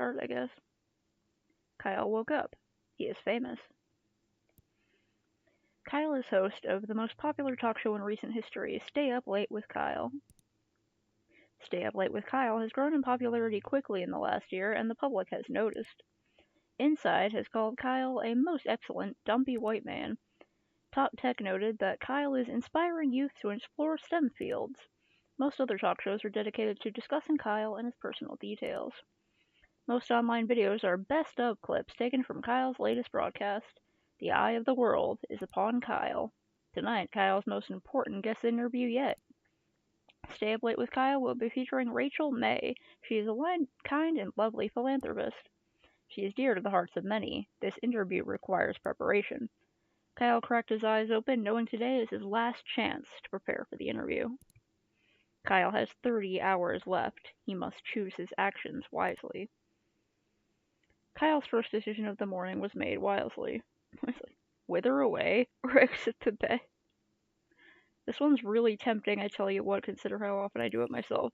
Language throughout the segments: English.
start, I guess. Kyle woke up. He is famous. Kyle is host of the most popular talk show in recent history, Stay Up Late with Kyle. Stay Up Late with Kyle has grown in popularity quickly in the last year, and the public has noticed. Inside has called Kyle a most excellent, dumpy white man. Top Tech noted that Kyle is inspiring youth to explore STEM fields. Most other talk shows are dedicated to discussing Kyle and his personal details. Most online videos are best of clips taken from Kyle's latest broadcast. The eye of the world is upon Kyle. Tonight, Kyle's most important guest interview yet. Stay Up Late with Kyle will be featuring Rachel May. She is a kind and lovely philanthropist. She is dear to the hearts of many. This interview requires preparation. Kyle cracked his eyes open, knowing today is his last chance to prepare for the interview. Kyle has 30 hours left. He must choose his actions wisely. Kyle's first decision of the morning was made wisely. Wither away or exit the bed. This one's really tempting, I tell you what, consider how often I do it myself.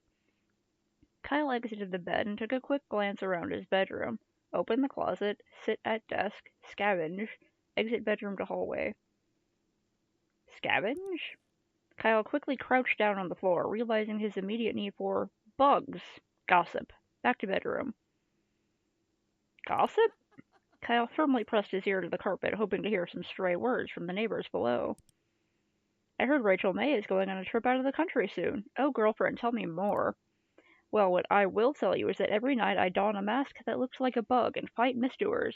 Kyle exited the bed and took a quick glance around his bedroom. Open the closet, sit at desk, scavenge, exit bedroom to hallway. Scavenge? Kyle quickly crouched down on the floor, realizing his immediate need for bugs. Gossip. Back to bedroom. Gossip? Kyle firmly pressed his ear to the carpet, hoping to hear some stray words from the neighbors below. I heard Rachel May is going on a trip out of the country soon. Oh, girlfriend, tell me more. Well, what I will tell you is that every night I don a mask that looks like a bug and fight misdoers.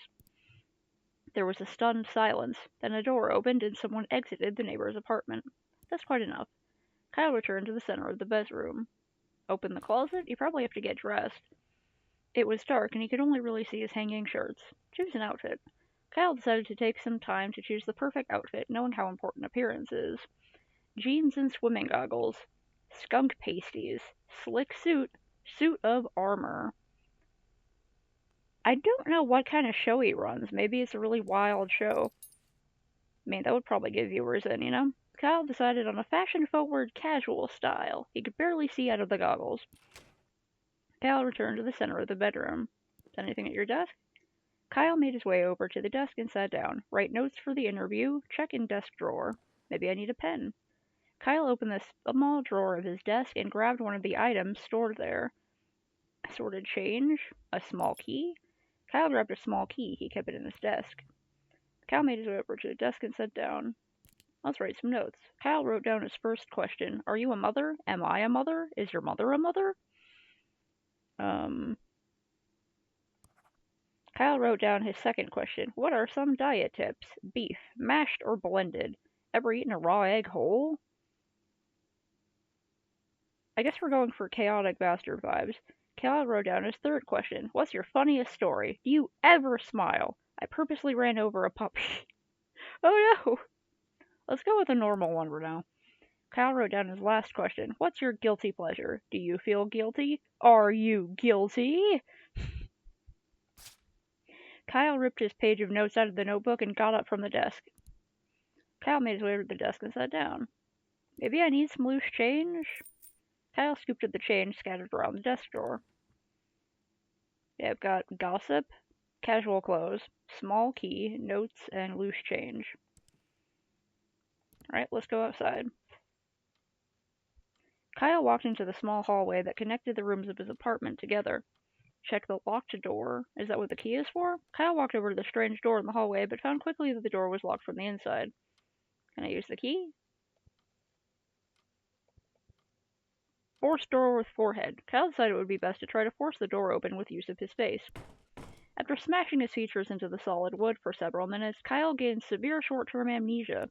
There was a stunned silence. Then a door opened and someone exited the neighbor's apartment. That's quite enough. Kyle returned to the center of the bedroom. Open the closet? You probably have to get dressed. It was dark and he could only really see his hanging shirts. Choose an outfit. Kyle decided to take some time to choose the perfect outfit, knowing how important appearance is. Jeans and swimming goggles. Skunk pasties. Slick suit. Suit of armor. I don't know what kind of show he runs. Maybe it's a really wild show. I mean, that would probably get viewers in, you know? Kyle decided on a fashion-forward, casual style. He could barely see out of the goggles. Kyle returned to the center of the bedroom. Anything at your desk? Kyle made his way over to the desk and sat down. Write notes for the interview. Check in desk drawer. Maybe I need a pen. Kyle opened the small drawer of his desk and grabbed one of the items stored there. Assorted change? A small key? Kyle grabbed a small key. He kept it in his desk. Kyle made his way over to the desk and sat down. Let's write some notes. Kyle wrote down his first question. Are you a mother? Am I a mother? Is your mother a mother? Kyle wrote down his second question. What are some diet tips? Beef, mashed or blended? Ever eaten a raw egg whole? I guess we're going for chaotic bastard vibes. Kyle wrote down his third question. What's your funniest story? Do you ever smile? I purposely ran over a puppy. Oh no! Let's go with a normal one for now. Kyle wrote down his last question. What's your guilty pleasure? Do you feel guilty? Are you guilty? Kyle ripped his page of notes out of the notebook and got up from the desk. Kyle made his way to the desk and sat down. Maybe I need some loose change? Kyle scooped up the change scattered around the desk drawer. Yeah, I've got gossip, casual clothes, small key, notes, and loose change. Alright, let's go outside. Kyle walked into the small hallway that connected the rooms of his apartment together. Check the locked door. Is that what the key is for? Kyle walked over to the strange door in the hallway, but found quickly that the door was locked from the inside. Can I use the key? Force door with forehead. Kyle decided it would be best to try to force the door open with use of his face. After smashing his features into the solid wood for several minutes, Kyle gained severe short-term amnesia.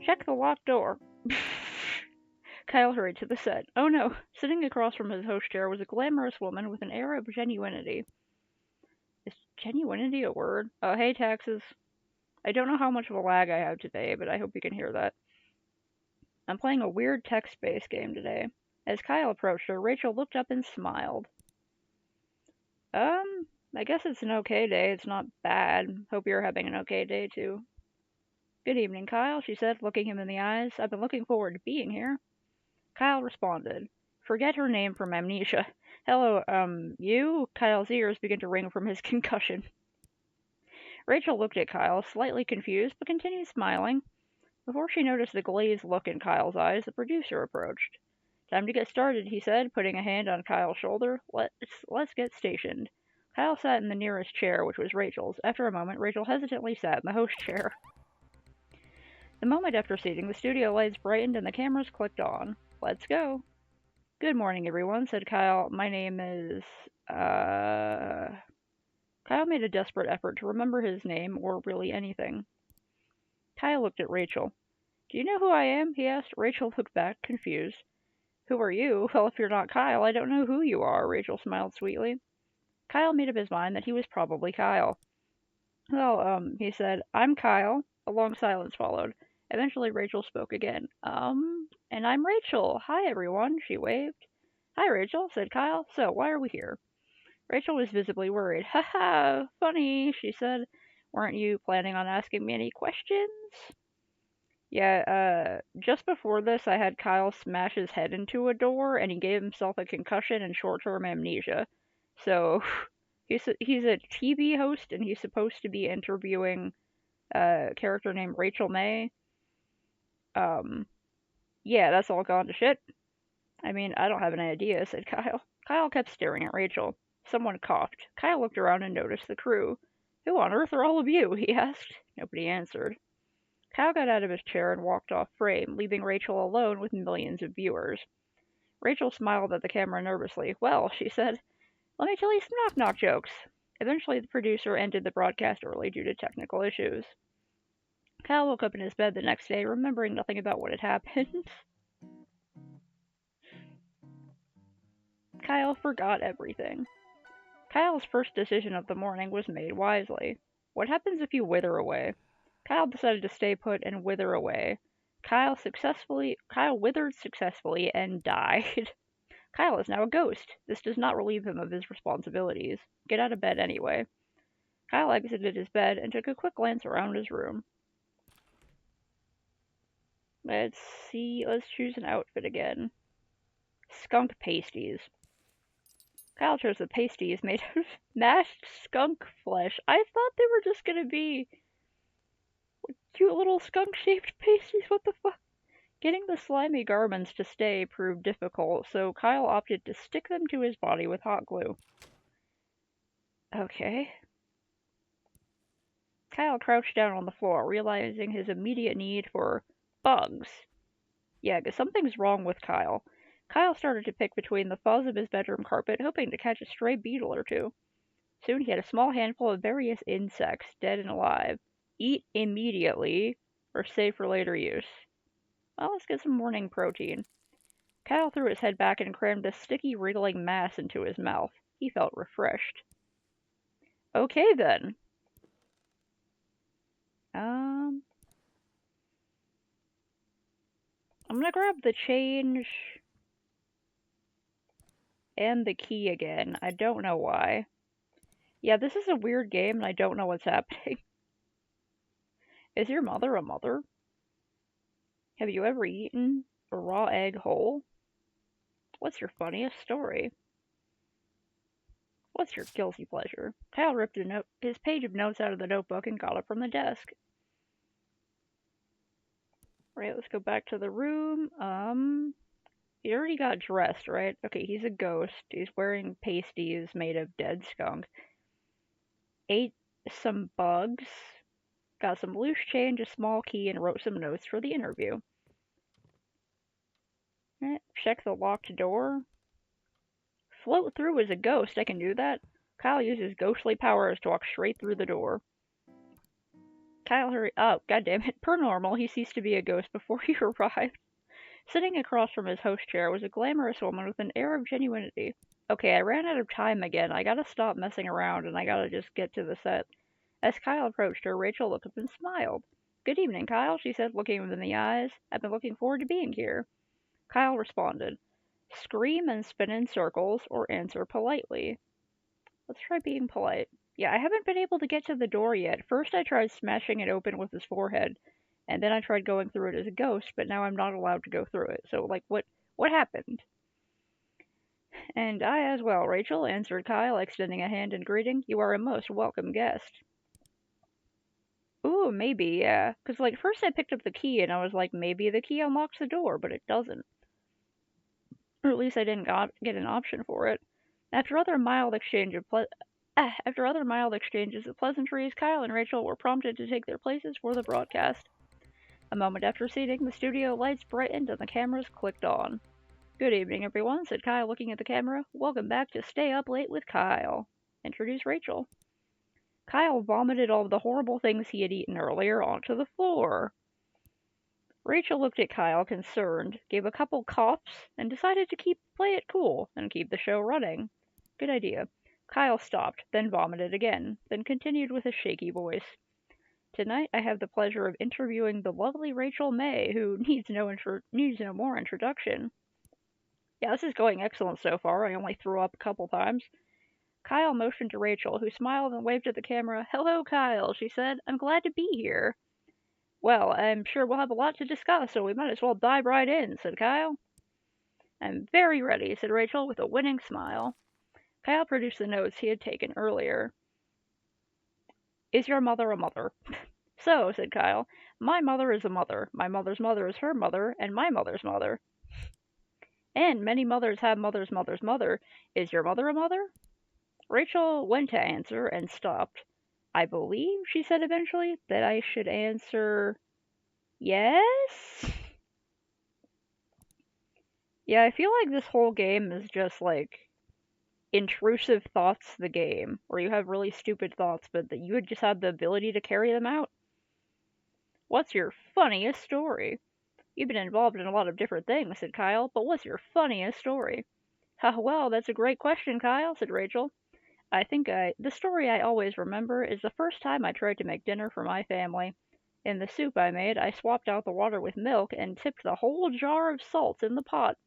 Check the locked door. Kyle hurried to the set. Oh no, sitting across from his host chair was a glamorous woman with an air of genuinity. Is genuinity a word? Oh, hey, taxes. I don't know how much of a lag I have today, but I hope you can hear that. I'm playing a weird text-based game today. As Kyle approached her, Rachel looked up and smiled. I guess it's an okay day. It's not bad. Hope you're having an okay day, too. Good evening, Kyle, she said, looking him in the eyes. I've been looking forward to being here. Kyle responded. Forget her name from amnesia. Hello, you? Kyle's ears began to ring from his concussion. Rachel looked at Kyle, slightly confused, but continued smiling. Before she noticed the glazed look in Kyle's eyes, the producer approached. Time to get started, he said, putting a hand on Kyle's shoulder. Let's get stationed. Kyle sat in the nearest chair, which was Rachel's. After a moment, Rachel hesitantly sat in the host chair. The moment after seating, the studio lights brightened and the cameras clicked on. Let's go. Good morning, everyone, said Kyle. My name is, Kyle made a desperate effort to remember his name, or really anything. Kyle looked at Rachel. Do you know who I am? He asked. Rachel looked back, confused. Who are you? Well, if you're not Kyle, I don't know who you are, Rachel smiled sweetly. Kyle made up his mind that he was probably Kyle. Well, he said, I'm Kyle. A long silence followed. Eventually, Rachel spoke again. And I'm Rachel. Hi, everyone, she waved. Hi, Rachel, said Kyle. So, why are we here? Rachel was visibly worried. Ha ha, funny, she said. Weren't you planning on asking me any questions? Yeah, just before this, I had Kyle smash his head into a door, and he gave himself a concussion and short-term amnesia. So, he's a TV host, and he's supposed to be interviewing a character named Rachel May. Yeah, that's all gone to shit. I mean, I don't have any idea, said Kyle. Kyle kept staring at Rachel. Someone coughed. Kyle looked around and noticed the crew. Who on earth are all of you? He asked. Nobody answered. Kyle got out of his chair and walked off frame, leaving Rachel alone with millions of viewers. Rachel smiled at the camera nervously. Well, she said, let me tell you some knock-knock jokes. Eventually, the producer ended the broadcast early due to technical issues. Kyle woke up in his bed the next day, remembering nothing about what had happened. Kyle forgot everything. Kyle's first decision of the morning was made wisely. What happens if you wither away? Kyle decided to stay put and wither away. Kyle withered successfully and died. Kyle is now a ghost. This does not relieve him of his responsibilities. Get out of bed anyway. Kyle exited his bed and took a quick glance around his room. Let's see, let's choose an outfit again. Skunk pasties. Kyle chose the pasties made of mashed skunk flesh. I thought they were just gonna be cute little skunk-shaped pasties. What the fuck? Getting the slimy garments to stay proved difficult, so Kyle opted to stick them to his body with hot glue. Okay. Kyle crouched down on the floor, realizing his immediate need for bugs. Yeah, 'cause something's wrong with Kyle. Kyle started to pick between the fuzz of his bedroom carpet, hoping to catch a stray beetle or two. Soon he had a small handful of various insects, dead and alive. Eat immediately, or save for later use. Well, let's get some morning protein. Kyle threw his head back and crammed a sticky, wriggling mass into his mouth. He felt refreshed. Okay, then. I'm gonna grab the change and the key again. I don't know why. Yeah, this is a weird game and I don't know what's happening. Is your mother a mother? Have you ever eaten a raw egg whole? What's your funniest story? What's your guilty pleasure? Kyle ripped his page of notes out of the notebook and got up from the desk. Right, let's go back to the room. He already got dressed, right? Okay, he's a ghost. He's wearing pasties made of dead skunk. Ate some bugs. Got some loose change, a small key, and wrote some notes for the interview. Right, check the locked door. Float through as a ghost. I can do that. Kyle uses ghostly powers to walk straight through the door. Kyle hurried. Oh, goddammit. Per normal, he ceased to be a ghost before he arrived. Sitting across from his host chair was a glamorous woman with an air of genuinity. Okay, I ran out of time again. I gotta stop messing around and I gotta just get to the set. As Kyle approached her, Rachel looked up and smiled. Good evening, Kyle, she said, looking him in the eyes. I've been looking forward to being here. Kyle responded. Scream and spin in circles or answer politely. Let's try being polite. Yeah, I haven't been able to get to the door yet. First I tried smashing it open with his forehead, and then I tried going through it as a ghost, but now I'm not allowed to go through it. So, like, what happened? And I as well, Rachel, answered Kyle, extending a hand in greeting. You are a most welcome guest. Ooh, maybe, yeah. 'Cause, like, first I picked up the key and I was like, maybe the key unlocks the door, but it doesn't. Or at least I didn't get an option for it. After other mild exchanges of pleasantries, Kyle and Rachel were prompted to take their places for the broadcast. A moment after seating, the studio lights brightened and the cameras clicked on. Good evening, everyone, said Kyle, looking at the camera. Welcome back to Stay Up Late with Kyle. Introduced Rachel. Kyle vomited all of the horrible things he had eaten earlier onto the floor. Rachel looked at Kyle, concerned, gave a couple coughs, and decided to play it cool and keep the show running. Good idea. Kyle stopped, then vomited again, then continued with a shaky voice. Tonight I have the pleasure of interviewing the lovely Rachel May, who needs no more introduction. Yeah, this is going excellent so far. I only threw up a couple times. Kyle motioned to Rachel, who smiled and waved at the camera. Hello, Kyle, she said. I'm glad to be here. Well, I'm sure we'll have a lot to discuss, so we might as well dive right in, said Kyle. I'm very ready, said Rachel, with a winning smile. Kyle produced the notes he had taken earlier. Is your mother a mother? So, said Kyle, my mother is a mother, my mother's mother is her mother, and my mother's mother. And many mothers have mother's mother's mother. Is your mother a mother? Rachel went to answer and stopped. I believe, she said eventually, that I should answer yes? Yeah, I feel like this whole game is just like intrusive thoughts the game, where you have really stupid thoughts, but that you would just have the ability to carry them out. What's your funniest story? You've been involved in a lot of different things, said Kyle, but what's your funniest story? Well, that's a great question, Kyle, said Rachel. The story I always remember is the first time I tried to make dinner for my family. In the soup I made, I swapped out the water with milk and tipped the whole jar of salt in the pot.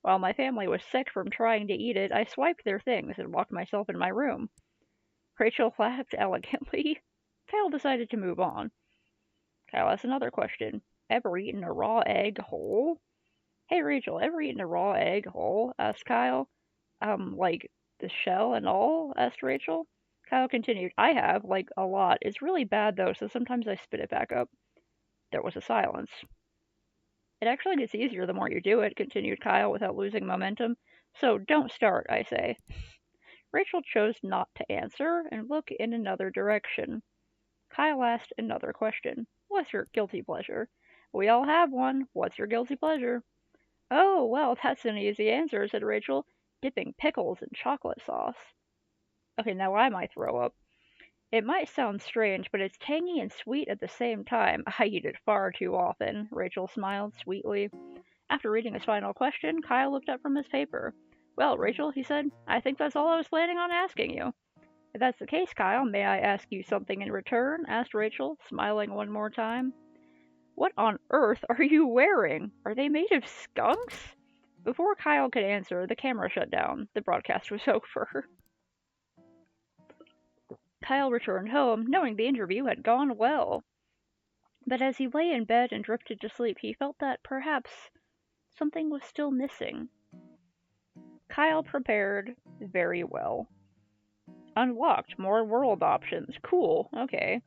While my family was sick from trying to eat it, I swiped their things and locked myself in my room. Rachel laughed elegantly. Kyle decided to move on. Kyle asked another question. Ever eaten a raw egg whole? Hey Rachel, ever eaten a raw egg whole? Asked Kyle. Like the shell and all? Asked Rachel. Kyle continued, I have, like, a lot. It's really bad though, so sometimes I spit it back up. There was a silence. It actually gets easier the more you do it, continued Kyle without losing momentum. So don't start, I say. Rachel chose not to answer and look in another direction. Kyle asked another question. What's your guilty pleasure? We all have one. What's your guilty pleasure? Oh, well, that's an easy answer, said Rachel, dipping pickles in chocolate sauce. Okay, now I might throw up. It might sound strange, but it's tangy and sweet at the same time. I eat it far too often, Rachel smiled sweetly. After reading his final question, Kyle looked up from his paper. Well, Rachel, he said, I think that's all I was planning on asking you. If that's the case, Kyle, may I ask you something in return? Asked Rachel, smiling one more time. What on earth are you wearing? Are they made of skunks? Before Kyle could answer, the camera shut down. The broadcast was over. Kyle returned home, knowing the interview had gone well. But as he lay in bed and drifted to sleep, he felt that perhaps something was still missing. Kyle prepared very well. Unlocked more world options. Cool. Okay.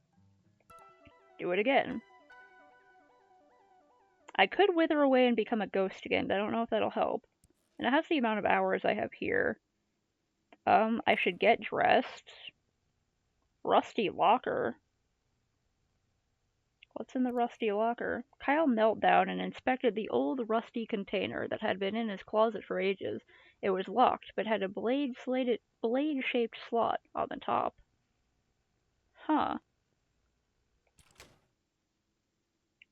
Do it again. I could wither away and become a ghost again, but I don't know if that'll help. And it has the amount of hours I have here. I should get dressed. Rusty locker. What's in the rusty locker? Kyle knelt down and inspected the old rusty container that had been in his closet for ages. It was locked, but had a blade-shaped slot on the top. Huh.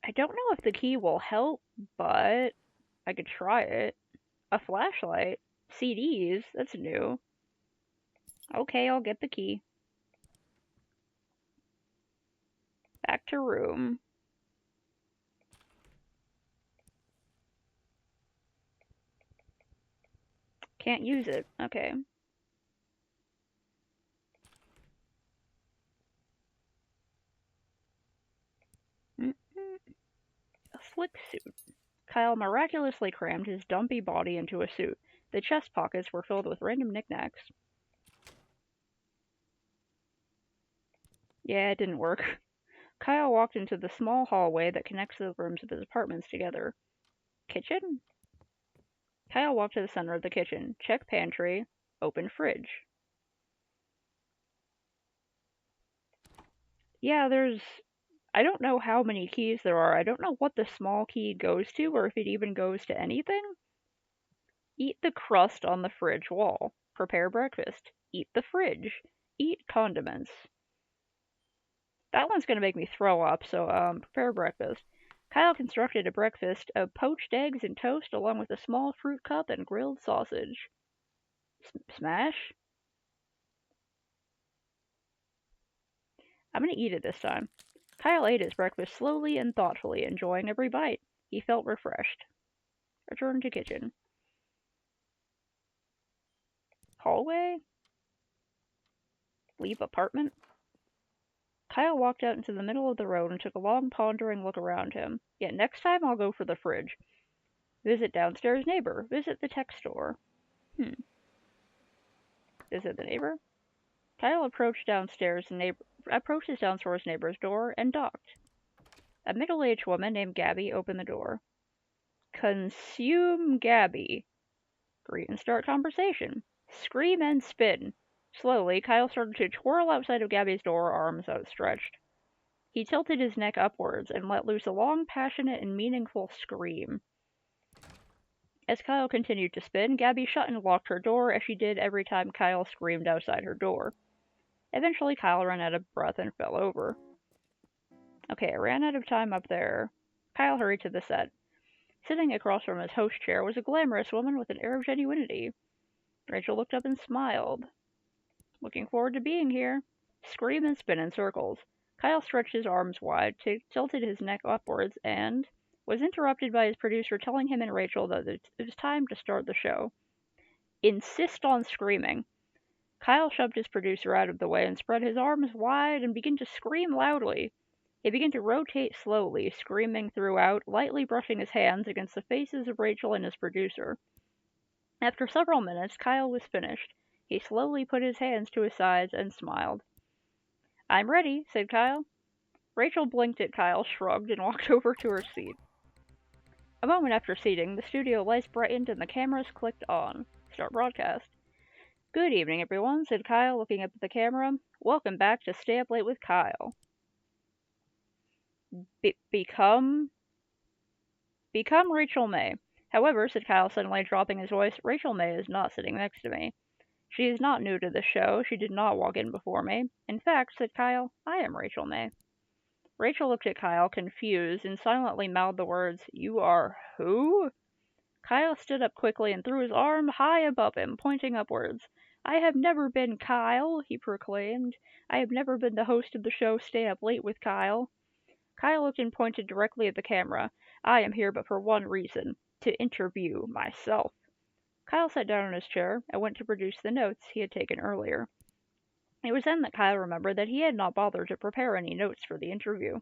I don't know if the key will help, but I could try it. A flashlight? CDs? That's new. Okay, I'll get the key. Back to room. Can't use it. Okay. A slick suit. Kyle miraculously crammed his dumpy body into a suit. The chest pockets were filled with random knickknacks. Yeah, it didn't work. Kyle walked into the small hallway that connects the rooms of his apartments together. Kitchen? Kyle walked to the center of the kitchen. Check pantry. Open fridge. Yeah, I don't know how many keys there are. I don't know what the small key goes to, or if it even goes to anything. Eat the crust on the fridge wall. Prepare breakfast. Eat the fridge. Eat condiments. That one's gonna make me throw up, so prepare breakfast. Kyle constructed a breakfast of poached eggs and toast along with a small fruit cup and grilled sausage. Smash? I'm gonna eat it this time. Kyle ate his breakfast slowly and thoughtfully, enjoying every bite. He felt refreshed. Return to kitchen. Hallway? Leave apartment? Kyle walked out into the middle of the road and took a long, pondering look around him. Yet next time I'll go for the fridge. Visit downstairs neighbor. Visit the tech store. Visit the neighbor? Kyle approached his downstairs neighbor's door and knocked. A middle-aged woman named Gabby opened the door. Consume Gabby. Greet and start conversation. Scream and spin. Slowly, Kyle started to twirl outside of Gabby's door, arms outstretched. He tilted his neck upwards and let loose a long, passionate, and meaningful scream. As Kyle continued to spin, Gabby shut and locked her door as she did every time Kyle screamed outside her door. Eventually, Kyle ran out of breath and fell over. Okay, I ran out of time up there. Kyle hurried to the set. Sitting across from his host chair was a glamorous woman with an air of genuinity. Rachel looked up and smiled. Looking forward to being here. Scream and spin in circles. Kyle stretched his arms wide, tilted his neck upwards, and was interrupted by his producer telling him and Rachel that it was time to start the show. Insist on screaming. Kyle shoved his producer out of the way and spread his arms wide and began to scream loudly. He began to rotate slowly, screaming throughout, lightly brushing his hands against the faces of Rachel and his producer. After several minutes, Kyle was finished. He slowly put his hands to his sides and smiled. I'm ready, said Kyle. Rachel blinked at Kyle, shrugged, and walked over to her seat. A moment after seating, the studio lights brightened and the cameras clicked on. Start broadcast. Good evening, everyone, said Kyle, looking up at the camera. Welcome back to Stay Up Late with Kyle. Become Rachel May. However, said Kyle, suddenly dropping his voice, Rachel May is not sitting next to me. She is not new to the show. She did not walk in before me. In fact, said Kyle, I am Rachel May. Rachel looked at Kyle, confused, and silently mouthed the words, You are who? Kyle stood up quickly and threw his arm high above him, pointing upwards. I have never been Kyle, he proclaimed. I have never been the host of the show Stay Up Late with Kyle. Kyle looked and pointed directly at the camera. I am here but for one reason, to interview myself. Kyle sat down in his chair and went to produce the notes he had taken earlier. It was then that Kyle remembered that he had not bothered to prepare any notes for the interview.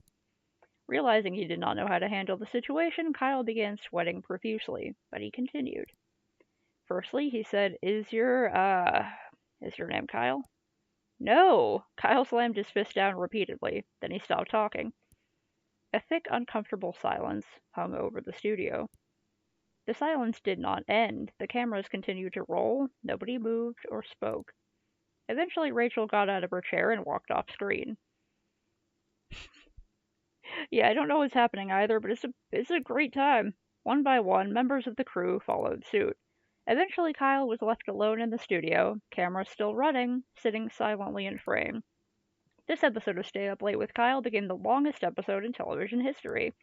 Realizing he did not know how to handle the situation, Kyle began sweating profusely, but he continued. Firstly, he said, Is your name Kyle? No! Kyle slammed his fist down repeatedly, then he stopped talking. A thick, uncomfortable silence hung over the studio. The silence did not end. The cameras continued to roll. Nobody moved or spoke. Eventually, Rachel got out of her chair and walked off screen. Yeah, I don't know what's happening either, but it's a great time. One by one, members of the crew followed suit. Eventually, Kyle was left alone in the studio, camera still running, sitting silently in frame. This episode of Stay Up Late with Kyle became the longest episode in television history.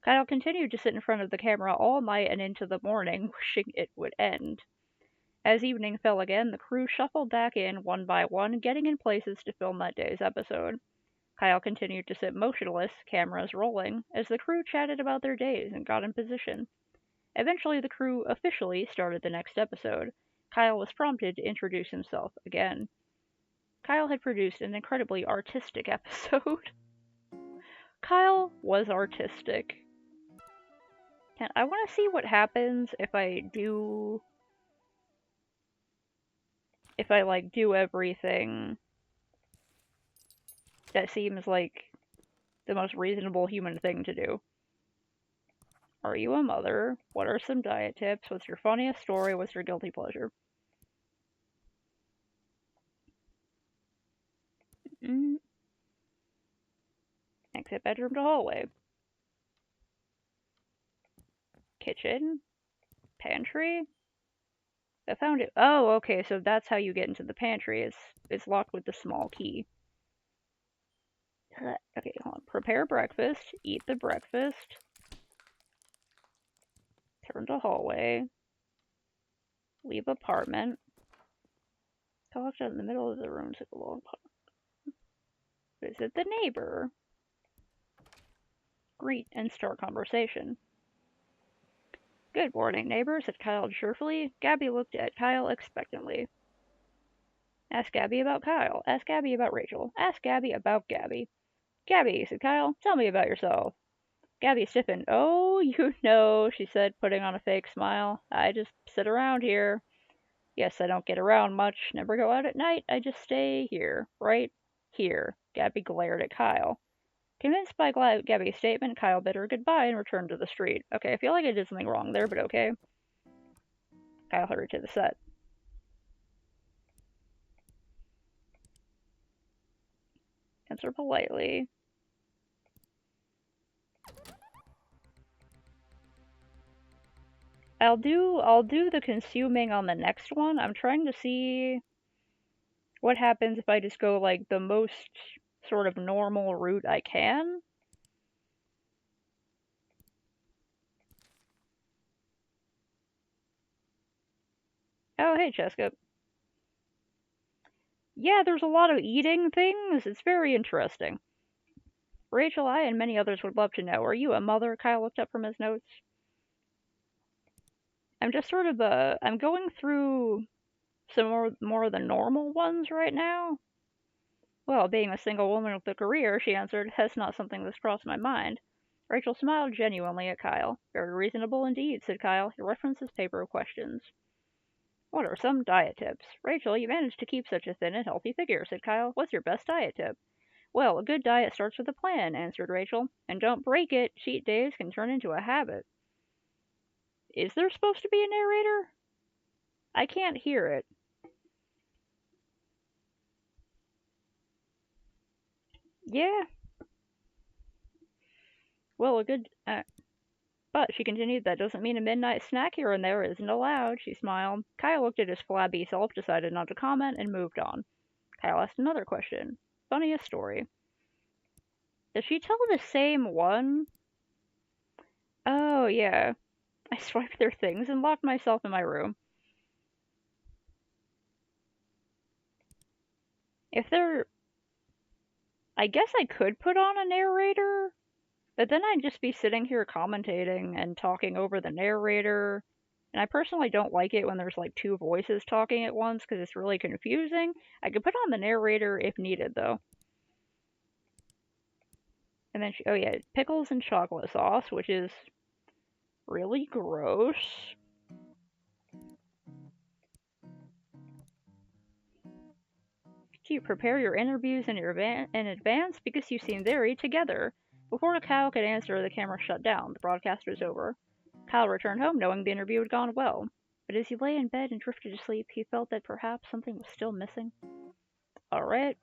Kyle continued to sit in front of the camera all night and into the morning, wishing it would end. As evening fell again, the crew shuffled back in one by one, getting in places to film that day's episode. Kyle continued to sit motionless, cameras rolling, as the crew chatted about their days and got in position. Eventually, the crew officially started the next episode. Kyle was prompted to introduce himself again. Kyle had produced an incredibly artistic episode. Kyle was artistic. I want to see what happens if I do if I, like, do everything that seems like the most reasonable human thing to do. Are you a mother? What are some diet tips? What's your funniest story? What's your guilty pleasure? Mm. Exit bedroom to hallway. Kitchen? Pantry? I found it. Oh, okay, so that's how you get into the pantry. It's locked with the small key. Okay, hold on. Prepare breakfast. Eat the breakfast. Turn to hallway. Leave apartment. Locked out in the middle of the room. Took a long pause. Visit the neighbor. Greet and start conversation. Good morning, neighbor, said Kyle cheerfully. Gabby looked at Kyle expectantly. Ask Gabby about Kyle. Ask Gabby about Rachel. Ask Gabby about Gabby. Gabby, said Kyle, tell me about yourself. Gabby stiffened. Oh, you know, she said, putting on a fake smile. I just sit around here. Yes, I don't get around much, never go out at night, I just stay here, right here. Gabby glared at Kyle. Convinced by Gabby's statement, Kyle bid her goodbye and returned to the street. Okay, I feel like I did something wrong there, but okay. Kyle hurried to the set. Answer politely. I'll do the consuming on the next one. I'm trying to see what happens if I just go like the most sort of normal route I can. Oh, hey, Cheska. Yeah, there's a lot of eating things. It's very interesting. Rachel, I and many others would love to know. Are you a mother? Kyle looked up from his notes. I'm just sort of I'm going through some more of the normal ones right now. Well, being a single woman with a career, she answered, that's not something that's crossed my mind. Rachel smiled genuinely at Kyle. Very reasonable indeed, said Kyle. He referenced his paper of questions. What are some diet tips? Rachel, you managed to keep such a thin and healthy figure, said Kyle. What's your best diet tip? Well, a good diet starts with a plan, answered Rachel. And don't break it. Cheat days can turn into a habit. Is there supposed to be a narrator? I can't hear it. Yeah. Well, a good. But, she continued, that doesn't mean a midnight snack here and there isn't allowed. She smiled. Kyle looked at his flabby self, decided not to comment, and moved on. Kyle asked another question. Funniest story. Does she tell the same one? Oh, yeah. I swiped their things and locked myself in my room. If there. I guess I could put on a narrator, but then I'd just be sitting here commentating and talking over the narrator. And I personally don't like it when there's like two voices talking at once because it's really confusing. I could put on the narrator if needed, though. And then, oh yeah, pickles and chocolate sauce, which is really gross. Do you prepare your interviews in advance? Because you seem very together. Before Kyle could answer, the camera shut down. The broadcast was over. Kyle returned home knowing the interview had gone well. But as he lay in bed and drifted to sleep, he felt that perhaps something was still missing. Alright.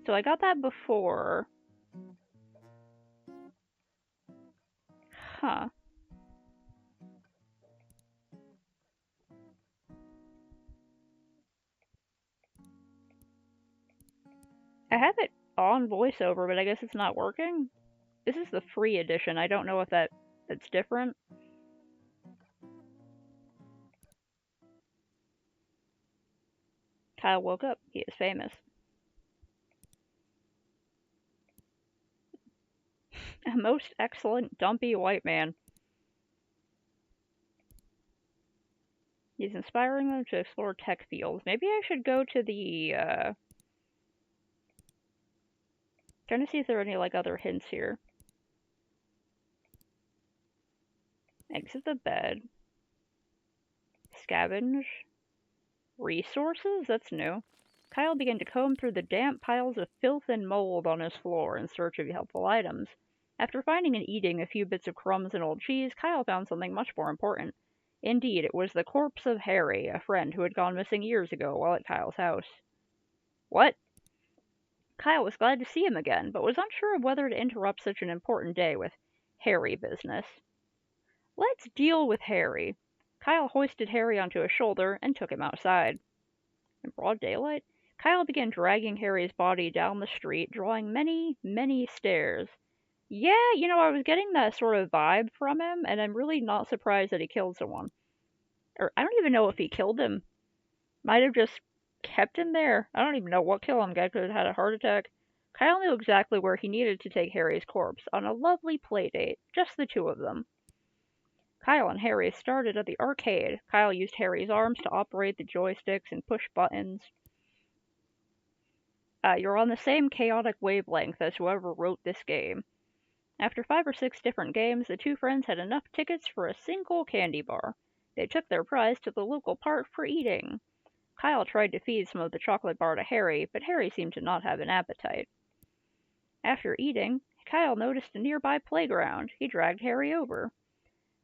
So I got that before. Huh. I have it on voiceover, but I guess it's not working. This is the free edition. I don't know if that's different. Kyle woke up. He is famous. A most excellent, dumpy white man. He's inspiring them to explore tech fields. Maybe I should go to the, trying to see if there are any, like, other hints here. Exit the bed. Scavenge. Resources? That's new. Kyle began to comb through the damp piles of filth and mold on his floor in search of helpful items. After finding and eating a few bits of crumbs and old cheese, Kyle found something much more important. Indeed, it was the corpse of Harry, a friend who had gone missing years ago while at Kyle's house. What? Kyle was glad to see him again, but was unsure of whether to interrupt such an important day with Harry business. Let's deal with Harry. Kyle hoisted Harry onto his shoulder and took him outside. In broad daylight, Kyle began dragging Harry's body down the street, drawing many, many stares. Yeah, I was getting that sort of vibe from him, and I'm really not surprised that he killed someone. Or, I don't even know if he killed him. Might have just kept him there. I don't even know what killed him. Guy could have had a heart attack. Kyle knew exactly where he needed to take Harry's corpse, on a lovely play date, just the two of them. Kyle and Harry started at the arcade. Kyle used Harry's arms to operate the joysticks and push buttons. You're on the same chaotic wavelength as whoever wrote this game. After 5 or 6 different games, the two friends had enough tickets for a single candy bar. They took their prize to the local park for eating. Kyle tried to feed some of the chocolate bar to Harry, but Harry seemed to not have an appetite. After eating, Kyle noticed a nearby playground. He dragged Harry over.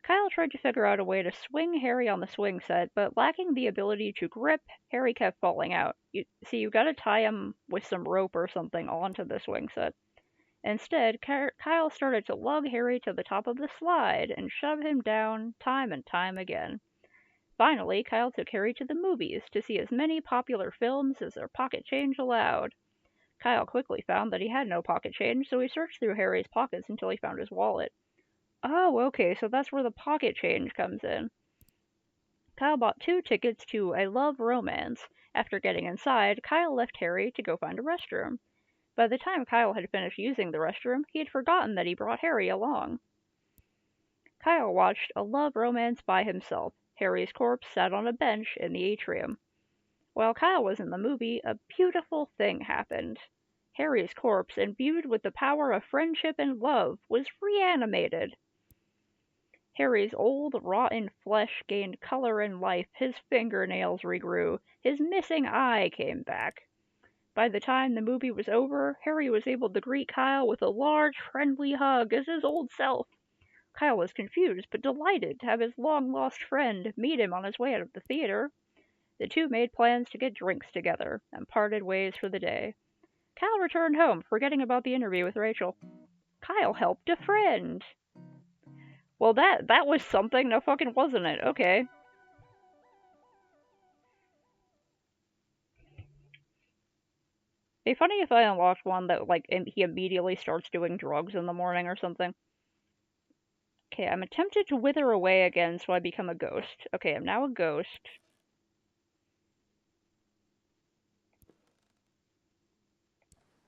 Kyle tried to figure out a way to swing Harry on the swing set, but lacking the ability to grip, Harry kept falling out. You gotta tie him with some rope or something onto the swing set. Instead, Kyle started to lug Harry to the top of the slide and shove him down time and time again. Finally, Kyle took Harry to the movies to see as many popular films as their pocket change allowed. Kyle quickly found that he had no pocket change, so he searched through Harry's pockets until he found his wallet. Oh, okay, so that's where the pocket change comes in. Kyle bought 2 tickets to I Love Romance. After getting inside, Kyle left Harry to go find a restroom. By the time Kyle had finished using the restroom, he had forgotten that he brought Harry along. Kyle watched A Love Romance by himself. Harry's corpse sat on a bench in the atrium. While Kyle was in the movie, a beautiful thing happened. Harry's corpse, imbued with the power of friendship and love, was reanimated. Harry's old, rotten flesh gained color and life, his fingernails regrew, his missing eye came back. By the time the movie was over, Harry was able to greet Kyle with a large, friendly hug as his old self. Kyle was confused, but delighted to have his long-lost friend meet him on his way out of the theater. The two made plans to get drinks together, and parted ways for the day. Kyle returned home, forgetting about the interview with Rachel. Kyle helped a friend! Well, that was something, no fucking wasn't it? Okay. It'd be funny if I unlocked one that, like, he immediately starts doing drugs in the morning or something. Okay, I'm tempted to wither away again, so I become a ghost. Okay, I'm now a ghost.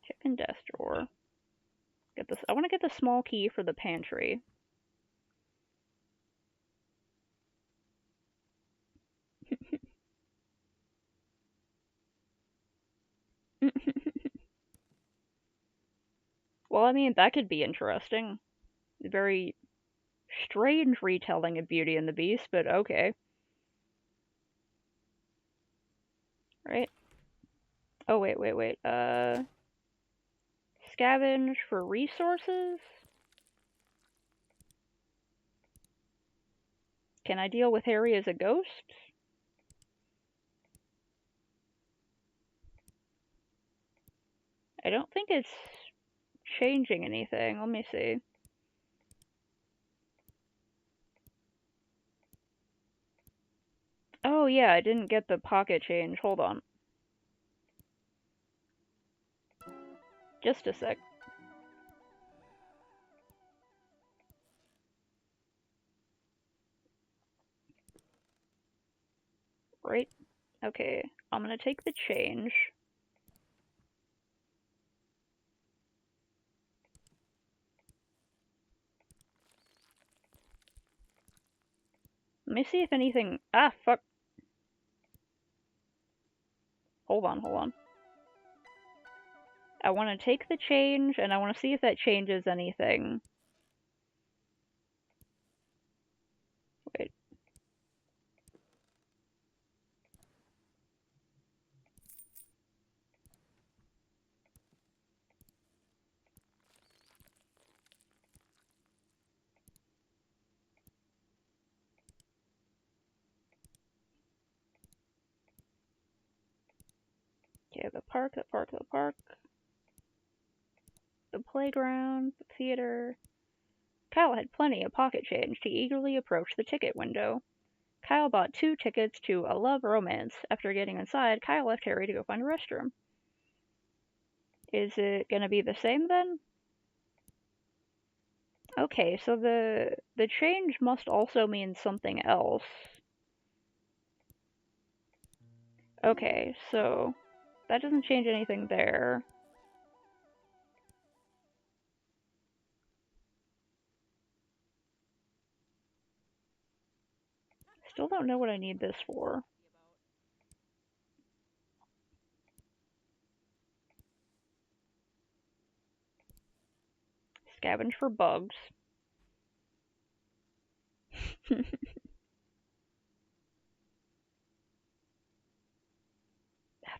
Chicken desk drawer. Get this. I want to get the small key for the pantry. Well, I mean, that could be interesting. Very strange retelling of Beauty and the Beast, but okay. Right? Oh, wait. Scavenge for resources? Can I deal with Harry as a ghost? I don't think it's changing anything. Let me see. Oh, yeah, I didn't get the pocket change. Hold on. Just a sec. Right? Okay, I'm gonna take the change. Let me see if anything. Ah, fuck. Hold on. I want to take the change, and I want to see if that changes anything. Wait. Okay, the park, the park, the park. The playground, the theater. Kyle had plenty of pocket change. He eagerly approached the ticket window. Kyle bought 2 tickets to A Love Romance. After getting inside, Kyle left Harry to go find a restroom. Is it gonna be the same then? Okay, so the change must also mean something else. Okay, so that doesn't change anything there. Still don't know what I need this for. Scavenge for bugs.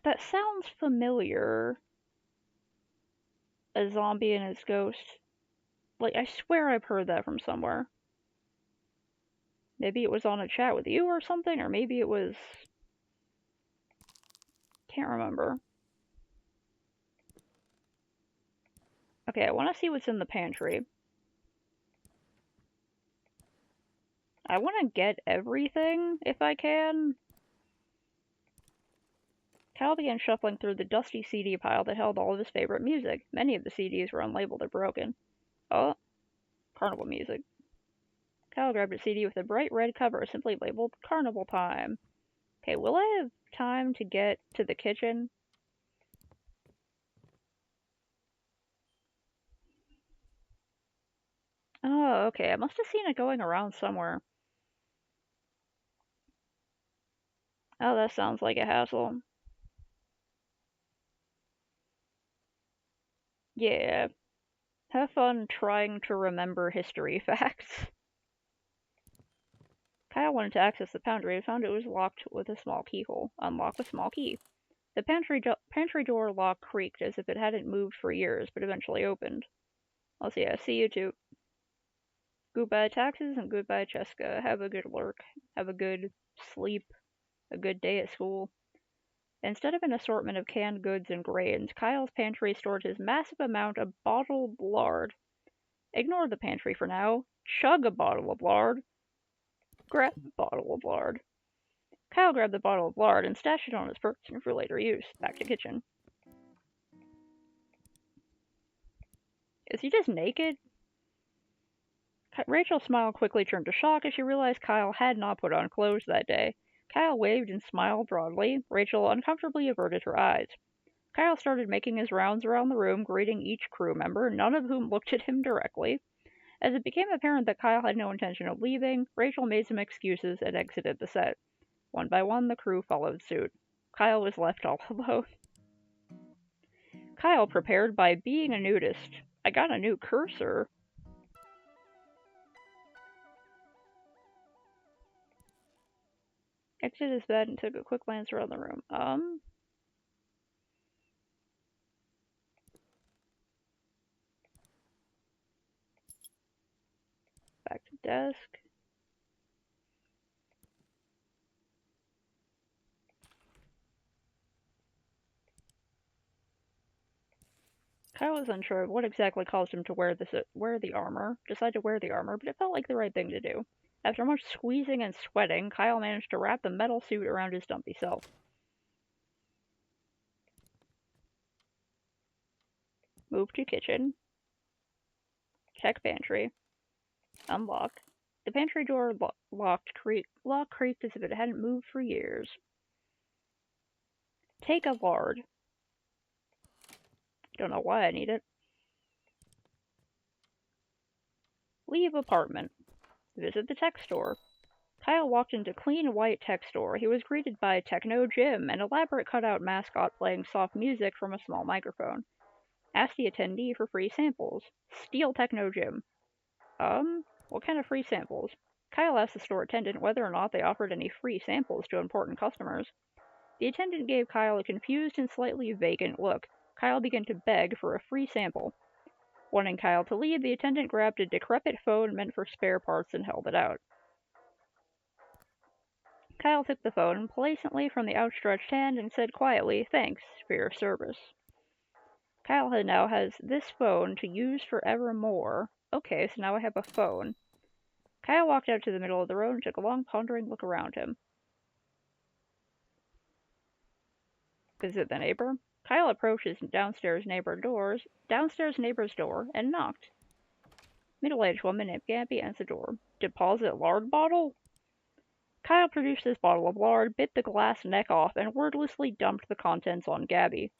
That sounds familiar. A zombie and his ghost. Like, I swear I've heard that from somewhere. Maybe it was on a chat with you or something, or maybe it was... Can't remember. Okay, I want to see what's in the pantry. I want to get everything, if I can. Cal began shuffling through the dusty CD pile that held all of his favorite music. Many of the CDs were unlabeled or broken. Oh, carnival music. Cal grabbed a CD with a bright red cover simply labeled Carnival Time. Okay, will I have time to get to the kitchen? Oh, okay, I must have seen it going around somewhere. Oh, that sounds like a hassle. Yeah, have fun trying to remember history facts. Kyle wanted to access the pantry and found it was locked with a small keyhole. Unlock with small key. The pantry door lock creaked as if it hadn't moved for years, but eventually opened. I'll see. See you too. Goodbye taxes and goodbye Cheska. Have a good work. Have a good sleep. A good day at school. Instead of an assortment of canned goods and grains, Kyle's pantry stored his massive amount of bottled lard. Ignore the pantry for now. Chug a bottle of lard. Grab a bottle of lard. Kyle grabbed the bottle of lard and stashed it on his person for later use. Back to kitchen. Is he just naked? Rachel's smile quickly turned to shock as she realized Kyle had not put on clothes that day. Kyle waved and smiled broadly. Rachel uncomfortably averted her eyes. Kyle started making his rounds around the room, greeting each crew member, none of whom looked at him directly. As it became apparent that Kyle had no intention of leaving, Rachel made some excuses and exited the set. One by one, the crew followed suit. Kyle was left all alone. Kyle prepared by being a nudist. I got a new cursor. Exited his bed and took a quick glance around the room. Back to desk. Kyle was unsure of what exactly caused him to wear the armor, decide to wear the armor, but it felt like the right thing to do. After much squeezing and sweating, Kyle managed to wrap the metal suit around his dumpy self. Move to kitchen. Check pantry. Unlock. The pantry door lock creaked as if it hadn't moved for years. Take a lard. Don't know why I need it. Leave apartment. Visit the tech store. Kyle walked into clean white tech store. He was greeted by Techno Jim, an elaborate cutout mascot playing soft music from a small microphone. Ask the attendee for free samples. Steal Techno Jim. What kind of free samples? Kyle asked the store attendant whether or not they offered any free samples to important customers. The attendant gave Kyle a confused and slightly vacant look. Kyle began to beg for a free sample. Wanting Kyle to leave, the attendant grabbed a decrepit phone meant for spare parts and held it out. Kyle took the phone complacently from the outstretched hand and said quietly, "Thanks for your service." Kyle now has this phone to use forevermore. Okay, so now I have a phone. Kyle walked out to the middle of the road and took a long, pondering look around him. Is it the neighbor? Kyle approached his downstairs neighbor's door and knocked. Middle-aged woman named Gabby answered the door. "Deposit lard bottle?" Kyle produced his bottle of lard, bit the glass neck off, and wordlessly dumped the contents on Gabby.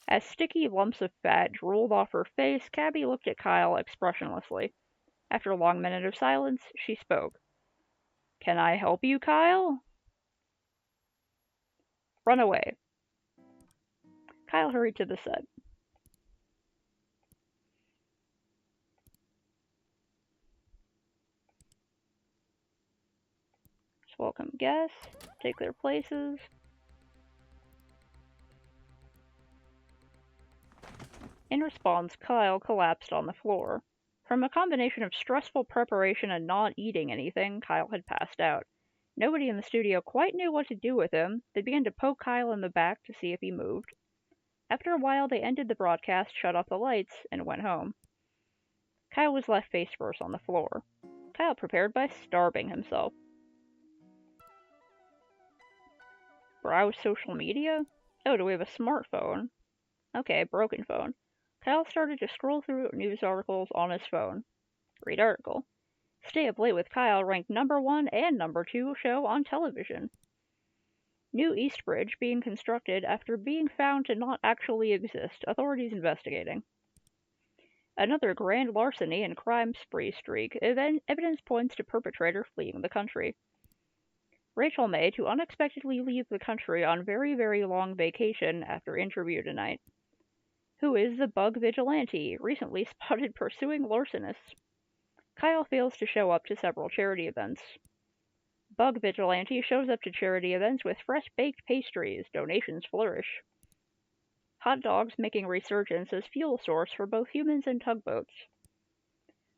As sticky lumps of fat drooled off her face, Gabby looked at Kyle expressionlessly. After a long minute of silence, she spoke. "Can I help you, Kyle?" "Run away." Kyle hurried to the set. Welcome guests. Take their places. In response, Kyle collapsed on the floor. From a combination of stressful preparation and not eating anything, Kyle had passed out. Nobody in the studio quite knew what to do with him. They began to poke Kyle in the back to see if he moved. After a while, they ended the broadcast, shut off the lights, and went home. Kyle was left face first on the floor. Kyle prepared by starving himself. Browse social media? Oh, do we have a smartphone? Okay, broken phone. Kyle started to scroll through news articles on his phone. Read article. Stay Up Late with Kyle ranked #1 and #2 show on television. New East Bridge being constructed after being found to not actually exist. Authorities investigating. Another grand larceny and crime spree streak. Evidence points to perpetrator fleeing the country. Rachel May to unexpectedly leave the country on very, very long vacation after interview tonight. Who is the bug vigilante, recently spotted pursuing larcenists? Kyle fails to show up to several charity events. Bug vigilante shows up to charity events with fresh baked pastries. Donations flourish. Hot dogs making resurgence as fuel source for both humans and tugboats.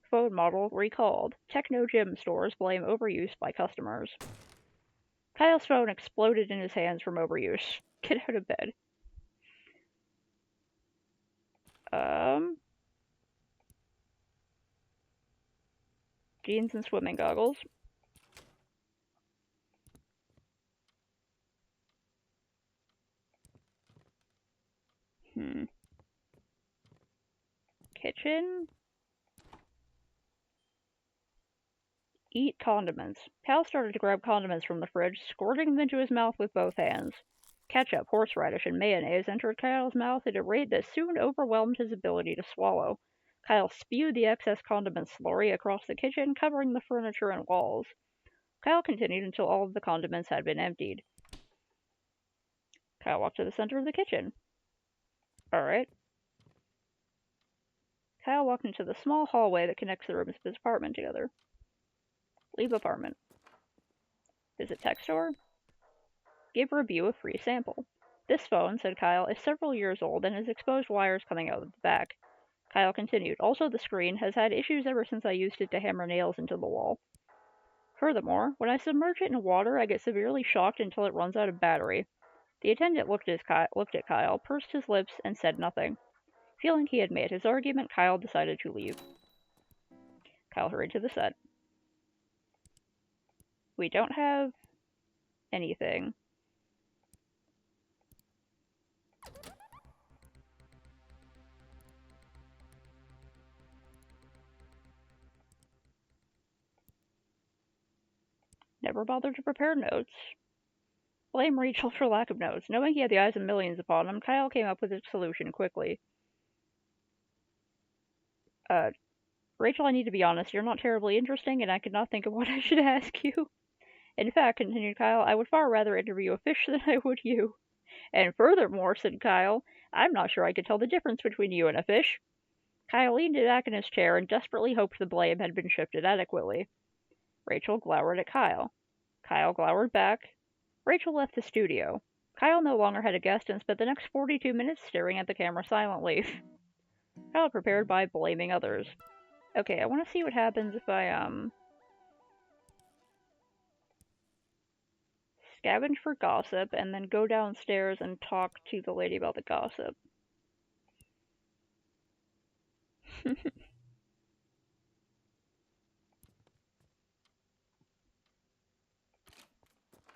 Phone model recalled. Techno gym stores blame overuse by customers. Kyle's phone exploded in his hands from overuse. Get out of bed. Jeans and swimming goggles. Kitchen. Eat condiments. Kyle started to grab condiments from the fridge, squirting them into his mouth with both hands. Ketchup, horseradish, and mayonnaise entered Kyle's mouth at a rate that soon overwhelmed his ability to swallow. Kyle spewed the excess condiment slurry across the kitchen, covering the furniture and walls. Kyle continued until all of the condiments had been emptied. Kyle walked to the center of the kitchen. Alright. Kyle walked into the small hallway that connects the rooms of his apartment together. Leave apartment. Visit tech store. Give review a free sample. This phone, said Kyle, is several years old and has exposed wires coming out of the back. Kyle continued. Also, the screen has had issues ever since I used it to hammer nails into the wall. Furthermore, when I submerge it in water, I get severely shocked until it runs out of battery. The attendant looked at Kyle, pursed his lips, and said nothing. Feeling he had made his argument, Kyle decided to leave. Kyle hurried to the set. We don't have anything. Never bothered to prepare notes. Blame Rachel for lack of notes. Knowing he had the eyes of millions upon him, Kyle came up with a solution quickly. Rachel, I need to be honest, you're not terribly interesting, and I could not think of what I should ask you. In fact, continued Kyle, I would far rather interview a fish than I would you. And furthermore, said Kyle, I'm not sure I could tell the difference between you and a fish. Kyle leaned back in his chair and desperately hoped the blame had been shifted adequately. Rachel glowered at Kyle. Kyle glowered back. Rachel left the studio. Kyle no longer had a guest and spent the next 42 minutes staring at the camera silently. Kyle prepared by blaming others. Okay, I want to see what happens if I, scavenge for gossip, and then go downstairs and talk to the lady about the gossip.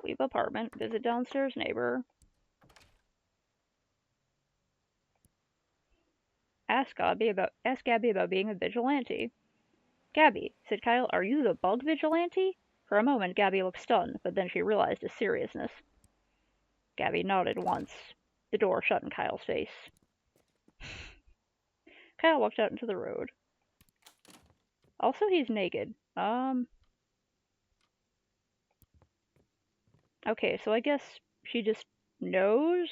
Leave apartment, visit downstairs neighbor. Ask Gabby about being a vigilante. Gabby, said Kyle, are you the bug vigilante? For a moment, Gabby looked stunned, but then she realized his seriousness. Gabby nodded once. The door shut in Kyle's face. Kyle walked out into the road. Also, he's naked. Okay, so I guess she just knows?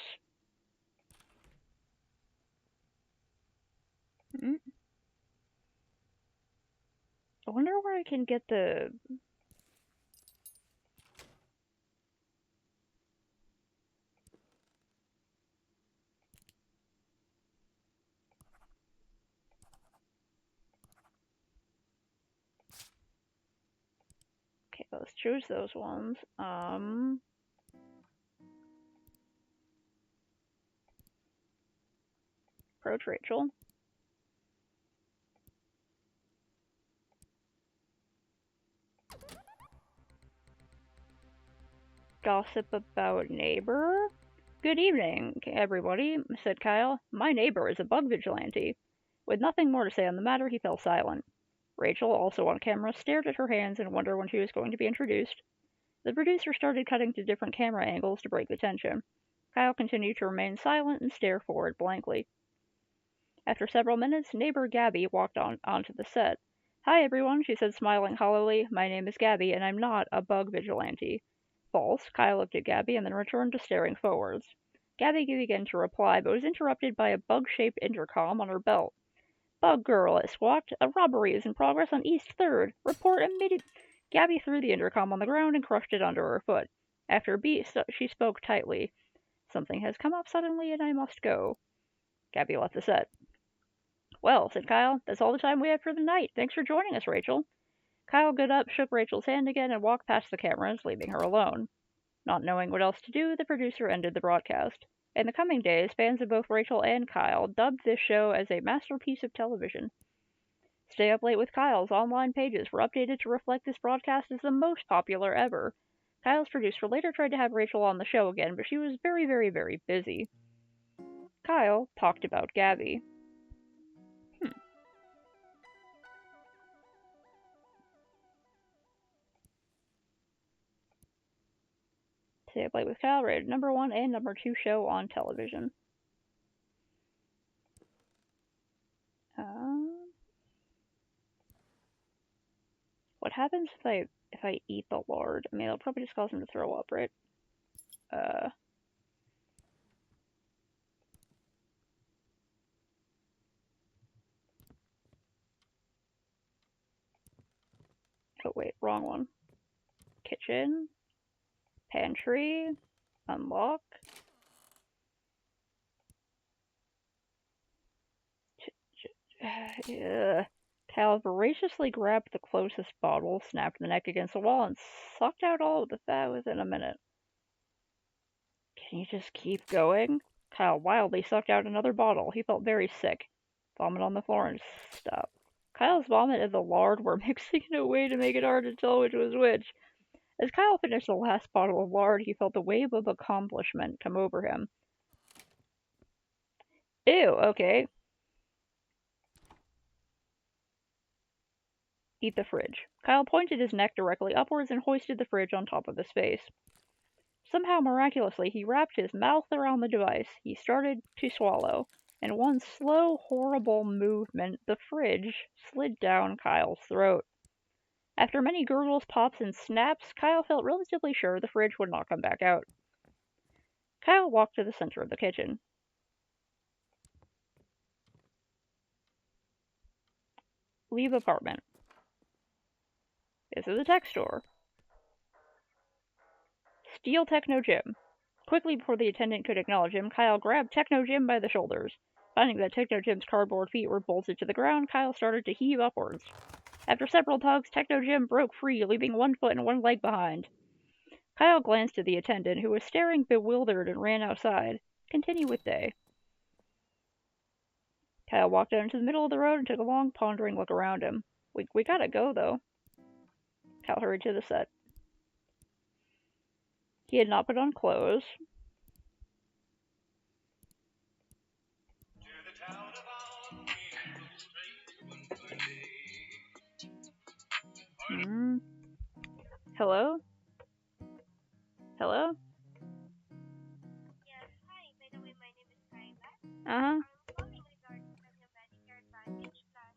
I wonder where I can get the... Okay, let's choose those ones. Approach Rachel. Gossip about neighbor? Good evening, everybody, said Kyle. My neighbor is a bug vigilante. With nothing more to say on the matter, he fell silent. Rachel, also on camera, stared at her hands and wondered when she was going to be introduced. The producer started cutting to different camera angles to break the tension. Kyle continued to remain silent and stare forward blankly. After several minutes, neighbor Gabby walked onto the set. Hi, everyone, she said, smiling hollowly. My name is Gabby, and I'm not a bug vigilante. False. Kyle looked at Gabby and then returned to staring forwards. Gabby began to reply, but was interrupted by a bug-shaped intercom on her belt. Bug girl, it squawked. A robbery is in progress on East 3rd. Report immediately. Gabby threw the intercom on the ground and crushed it under her foot. After a beat, she spoke tightly. Something has come up suddenly, and I must go. Gabby left the set. Well, said Kyle, that's all the time we have for the night. Thanks for joining us, Rachel. Kyle got up, shook Rachel's hand again, and walked past the cameras, leaving her alone. Not knowing what else to do, the producer ended the broadcast. In the coming days, fans of both Rachel and Kyle dubbed this show as a masterpiece of television. Stay Up Late with Kyle's online pages were updated to reflect this broadcast as the most popular ever. Kyle's producer later tried to have Rachel on the show again, but she was very, very, very busy. Kyle talked about Gabby. Stay Up Late with Kyle rated #1 and #2 show on television. What happens if I eat the lard? I mean, it'll probably just cause him to throw up, right? Oh wait, wrong one. Kitchen, pantry, unlock. Cal voraciously grabbed the closest bottle, snapped the neck against the wall, and sucked out all of the fat within a minute. Can you just keep going? Kyle wildly sucked out another bottle. He felt very sick. Vomit on the floor and stopped. Kyle's vomit and the lard were mixing in a way to make it hard to tell which was which. As Kyle finished the last bottle of lard, he felt a wave of accomplishment come over him. Ew, okay. Eat the fridge. Kyle pointed his neck directly upwards and hoisted the fridge on top of his face. Somehow, miraculously, he wrapped his mouth around the device. He started to swallow. In one slow, horrible movement, the fridge slid down Kyle's throat. After many gurgles, pops, and snaps, Kyle felt relatively sure the fridge would not come back out. Kyle walked to the center of the kitchen. Leave apartment. This is a tech store. Steal Techno Jim. Quickly before the attendant could acknowledge him, Kyle grabbed Techno Jim by the shoulders. Finding that Techno Jim's cardboard feet were bolted to the ground, Kyle started to heave upwards. After several tugs, Techno Jim broke free, leaving one foot and one leg behind. Kyle glanced at the attendant, who was staring bewildered, and ran outside. Continue with day. Kyle walked out into the middle of the road and took a long, pondering look around him. We gotta go, though. Kyle hurried to the set. He had not put on clothes. Hello? Hello? Yes, hi. By the way, my name is Kyla. Uh-huh. I'm calling regarding the new Medicare Advantage plan.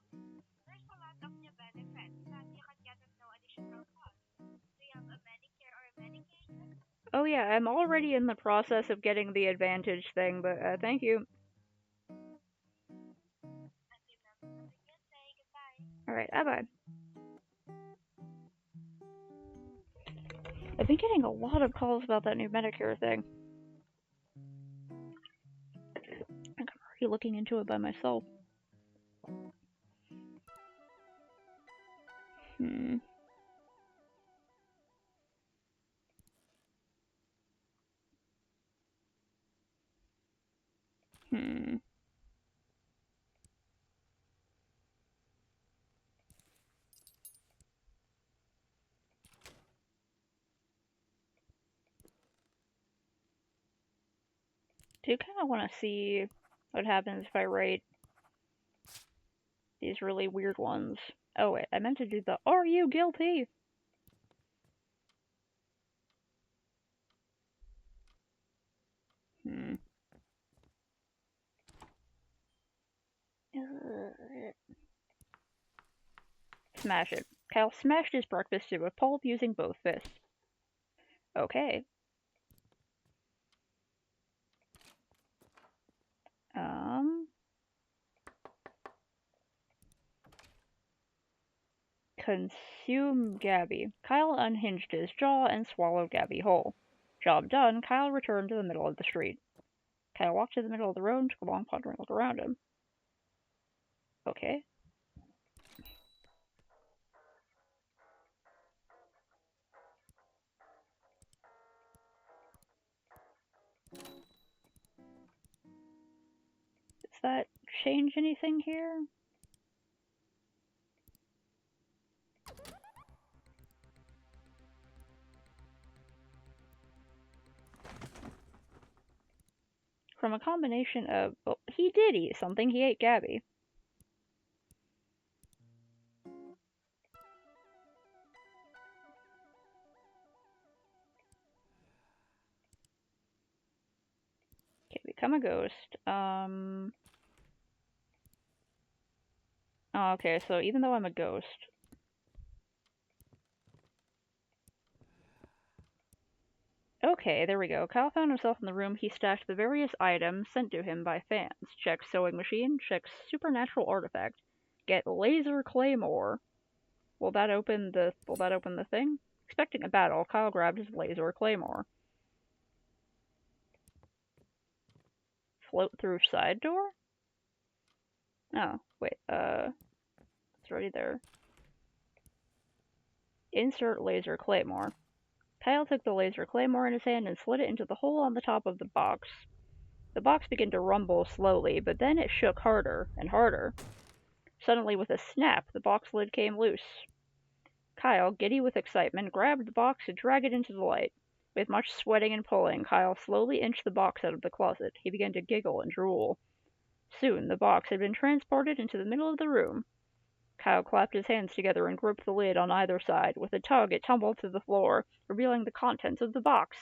There's a lot of new benefits that you can get at no additional cost. Do you have a Medicare or a Medicaid? Oh yeah, I'm already in the process of getting the Advantage thing, but thank you. Okay, ma'am. Have a good day. Goodbye. Alright, bye-bye. I've been getting a lot of calls about that new Medicare thing. I'm already looking into it by myself. Hmm. Hmm. Do kind of want to see what happens if I write these really weird ones. Oh wait, I meant to do the "Are you guilty?" Hmm. Smash it. Kyle smashed his breakfast into a pulp using both fists. Okay. Um. Consume Gabby. Kyle unhinged his jaw and swallowed Gabby whole. Job done, Kyle returned to the middle of the street. Kyle walked to the middle of the road and took a long pondering look around him. Okay. Does that change anything here? From a combination of... Well, he did eat something. He ate Gabby. Okay, become a ghost. Oh, okay, so even though I'm a ghost... Okay, there we go. Kyle found himself in the room he stashed the various items sent to him by fans. Check sewing machine, check supernatural artifact, get laser claymore. Will that open the thing? Expecting a battle, Kyle grabbed his laser claymore. Float through side door? Oh, wait, it's already there. Insert laser claymore. Kyle took the laser claymore in his hand and slid it into the hole on the top of the box. The box began to rumble slowly, but then it shook harder and harder. Suddenly, with a snap, the box lid came loose. Kyle, giddy with excitement, grabbed the box and dragged it into the light. With much sweating and pulling, Kyle slowly inched the box out of the closet. He began to giggle and drool. Soon, the box had been transported into the middle of the room. Kyle clapped his hands together and gripped the lid on either side. With a tug, it tumbled to the floor, revealing the contents of the box.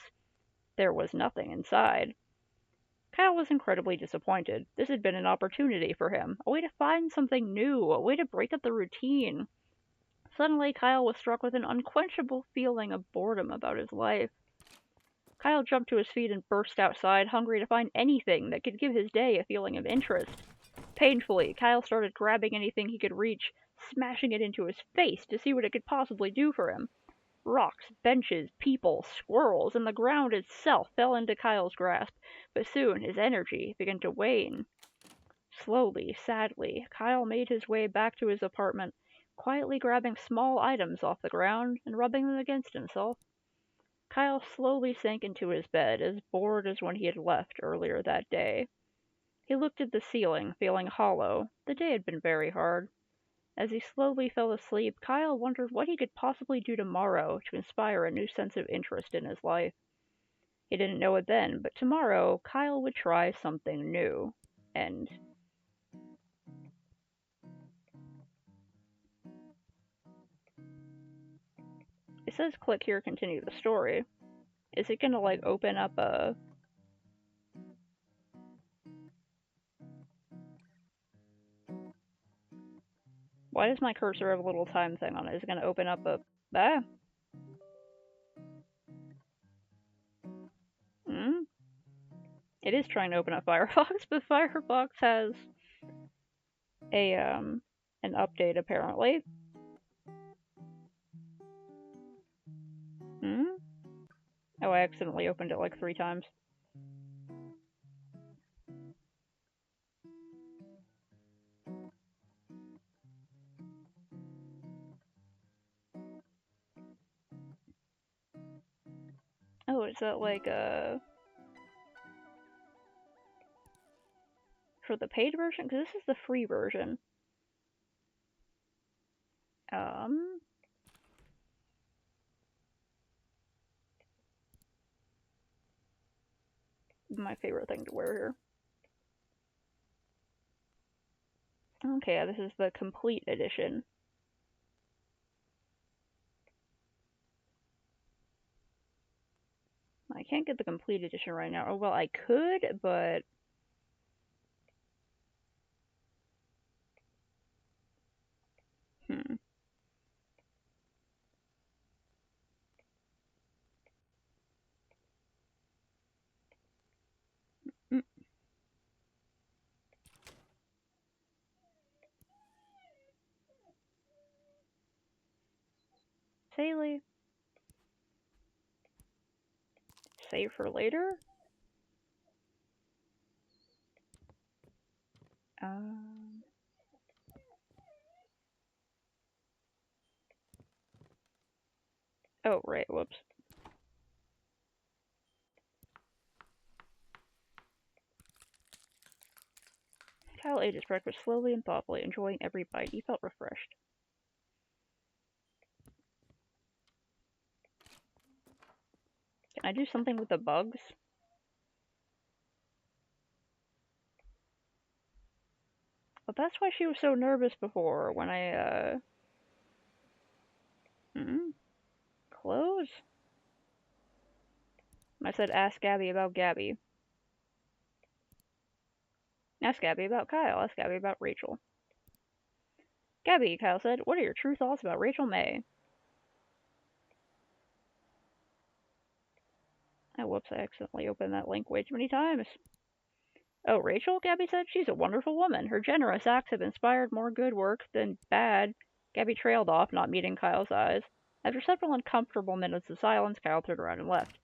There was nothing inside. Kyle was incredibly disappointed. This had been an opportunity for him, a way to find something new, a way to break up the routine. Suddenly, Kyle was struck with an unquenchable feeling of boredom about his life. Kyle jumped to his feet and burst outside, hungry to find anything that could give his day a feeling of interest. Painfully, Kyle started grabbing anything he could reach, smashing it into his face to see what it could possibly do for him. Rocks, benches, people, squirrels, and the ground itself fell into Kyle's grasp, but soon his energy began to wane. Slowly, sadly, Kyle made his way back to his apartment, quietly grabbing small items off the ground and rubbing them against himself. Kyle slowly sank into his bed, as bored as when he had left earlier that day. He looked at the ceiling, feeling hollow. The day had been very hard. As he slowly fell asleep, Kyle wondered what he could possibly do tomorrow to inspire a new sense of interest in his life. He didn't know it then, but tomorrow Kyle would try something new. And it says click here, continue the story. Is it gonna like open up a... Why does my cursor have a little time thing on it? Is it gonna open up a... Ah? Hmm? It is trying to open up Firefox, but Firefox has a, an update apparently. Hmm? Oh, I accidentally opened it like 3 times. Oh, is that like for the paid version? Because this is the free version. My favorite thing to wear here. Okay, this is the complete edition. I can't get the complete edition right now. Oh, well, I could, but... Hmm. Mm. Saley. Save for later? Oh, right, whoops. Kyle ate his breakfast slowly and thoughtfully, enjoying every bite. He felt refreshed. Can I do something with the bugs? But that's why she was so nervous before, when I, Close? I said ask Gabby about Gabby. Ask Gabby about Kyle. Ask Gabby about Rachel. Gabby, Kyle said, what are your true thoughts about Rachel May? Oh, whoops, I accidentally opened that link way too many times. Oh, Rachel, Gabby said, she's a wonderful woman. Her generous acts have inspired more good work than bad. Gabby trailed off, not meeting Kyle's eyes. After several uncomfortable minutes of silence, Kyle turned around and left.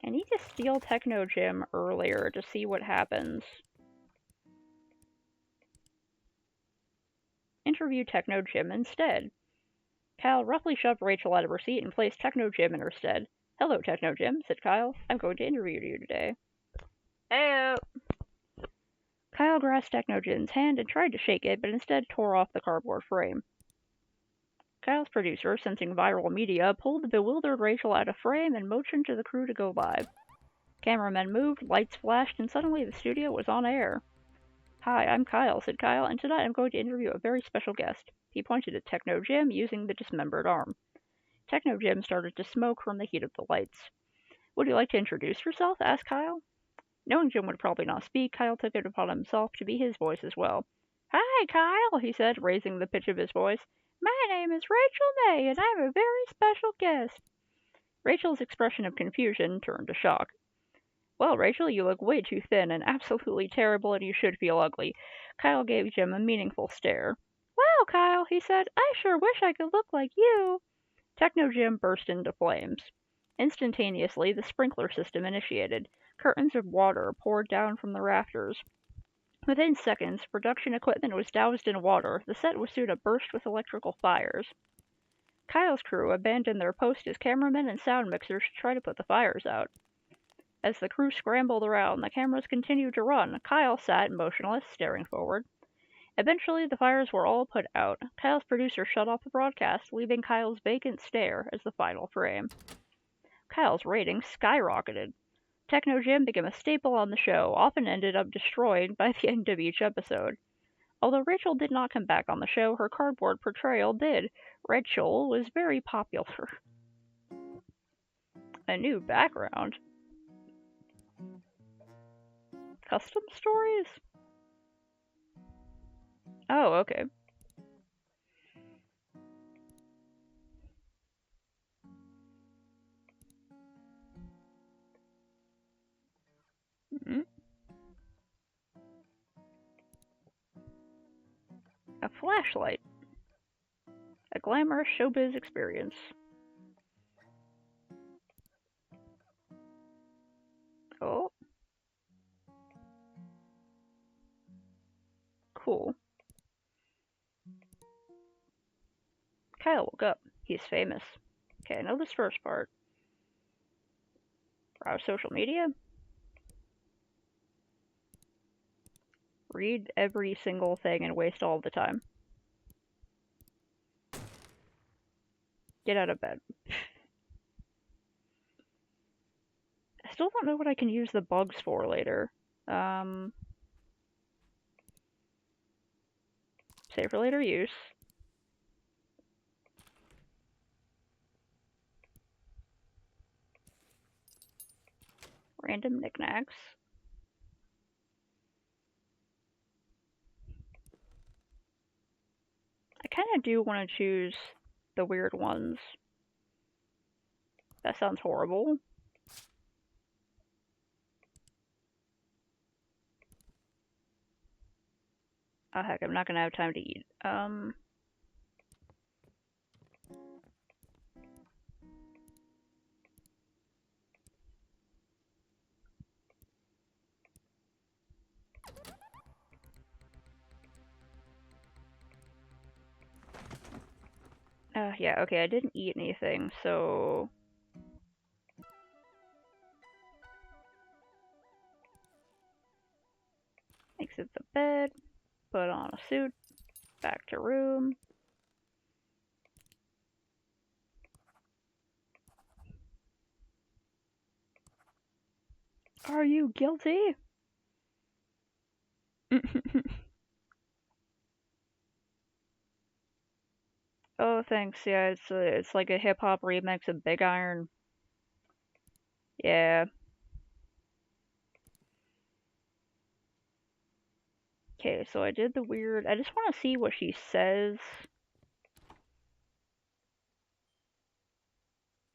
I need to steal Technogym earlier to see what happens. Interview Technogym instead. Kyle roughly shoved Rachel out of her seat and placed Technogym in her stead. Hello, Technogym, said Kyle. I'm going to interview you today. Hey. Kyle grasped Technogym's hand and tried to shake it, but instead tore off the cardboard frame. Kyle's producer, sensing viral media, pulled the bewildered Rachel out of frame and motioned to the crew to go live. Cameramen moved, lights flashed, and suddenly the studio was on air. Hi, I'm Kyle, said Kyle, and tonight I'm going to interview a very special guest. He pointed at Technogym, using the dismembered arm. Technogym started to smoke from the heat of the lights. Would you like to introduce yourself? Asked Kyle. Knowing Jim would probably not speak, Kyle took it upon himself to be his voice as well. Hi, Kyle, he said, raising the pitch of his voice. My name is Rachel May, and I'm a very special guest. Rachel's expression of confusion turned to shock. Well, Rachel, you look way too thin and absolutely terrible, and you should feel ugly. Kyle gave Jim a meaningful stare. Wow, Kyle, he said, I sure wish I could look like you. Technogym burst into flames. Instantaneously, the sprinkler system initiated. Curtains of water poured down from the rafters. Within seconds, production equipment was doused in water. The set was soon abuzz with electrical fires. Kyle's crew abandoned their post as cameramen and sound mixers to try to put the fires out. As the crew scrambled around, the cameras continued to run. Kyle sat motionless, staring forward. Eventually, the fires were all put out. Kyle's producer shut off the broadcast, leaving Kyle's vacant stare as the final frame. Kyle's ratings skyrocketed. Techno Jim became a staple on the show, often ended up destroyed by the end of each episode. Although Rachel did not come back on the show, her cardboard portrayal did. Rachel was very popular. A new background. Custom stories? Oh, okay. Mm-hmm. A flashlight. A glamorous showbiz experience. Oh. Cool. Kyle woke up. He's famous. Okay, I know this first part. Browse social media. Read every single thing and waste all the time. Get out of bed. I still don't know what I can use the bugs for later. Save for later use. Random knickknacks. I kind of do want to choose the weird ones. That sounds horrible. Oh heck, I'm not gonna have time to eat. Yeah, okay, I didn't eat anything, so... Exit the bed, put on a suit, back to room. Are you guilty? Oh, thanks. Yeah, it's like a hip hop remix of Big Iron. Yeah. Okay, so I did the weird. I just want to see what she says.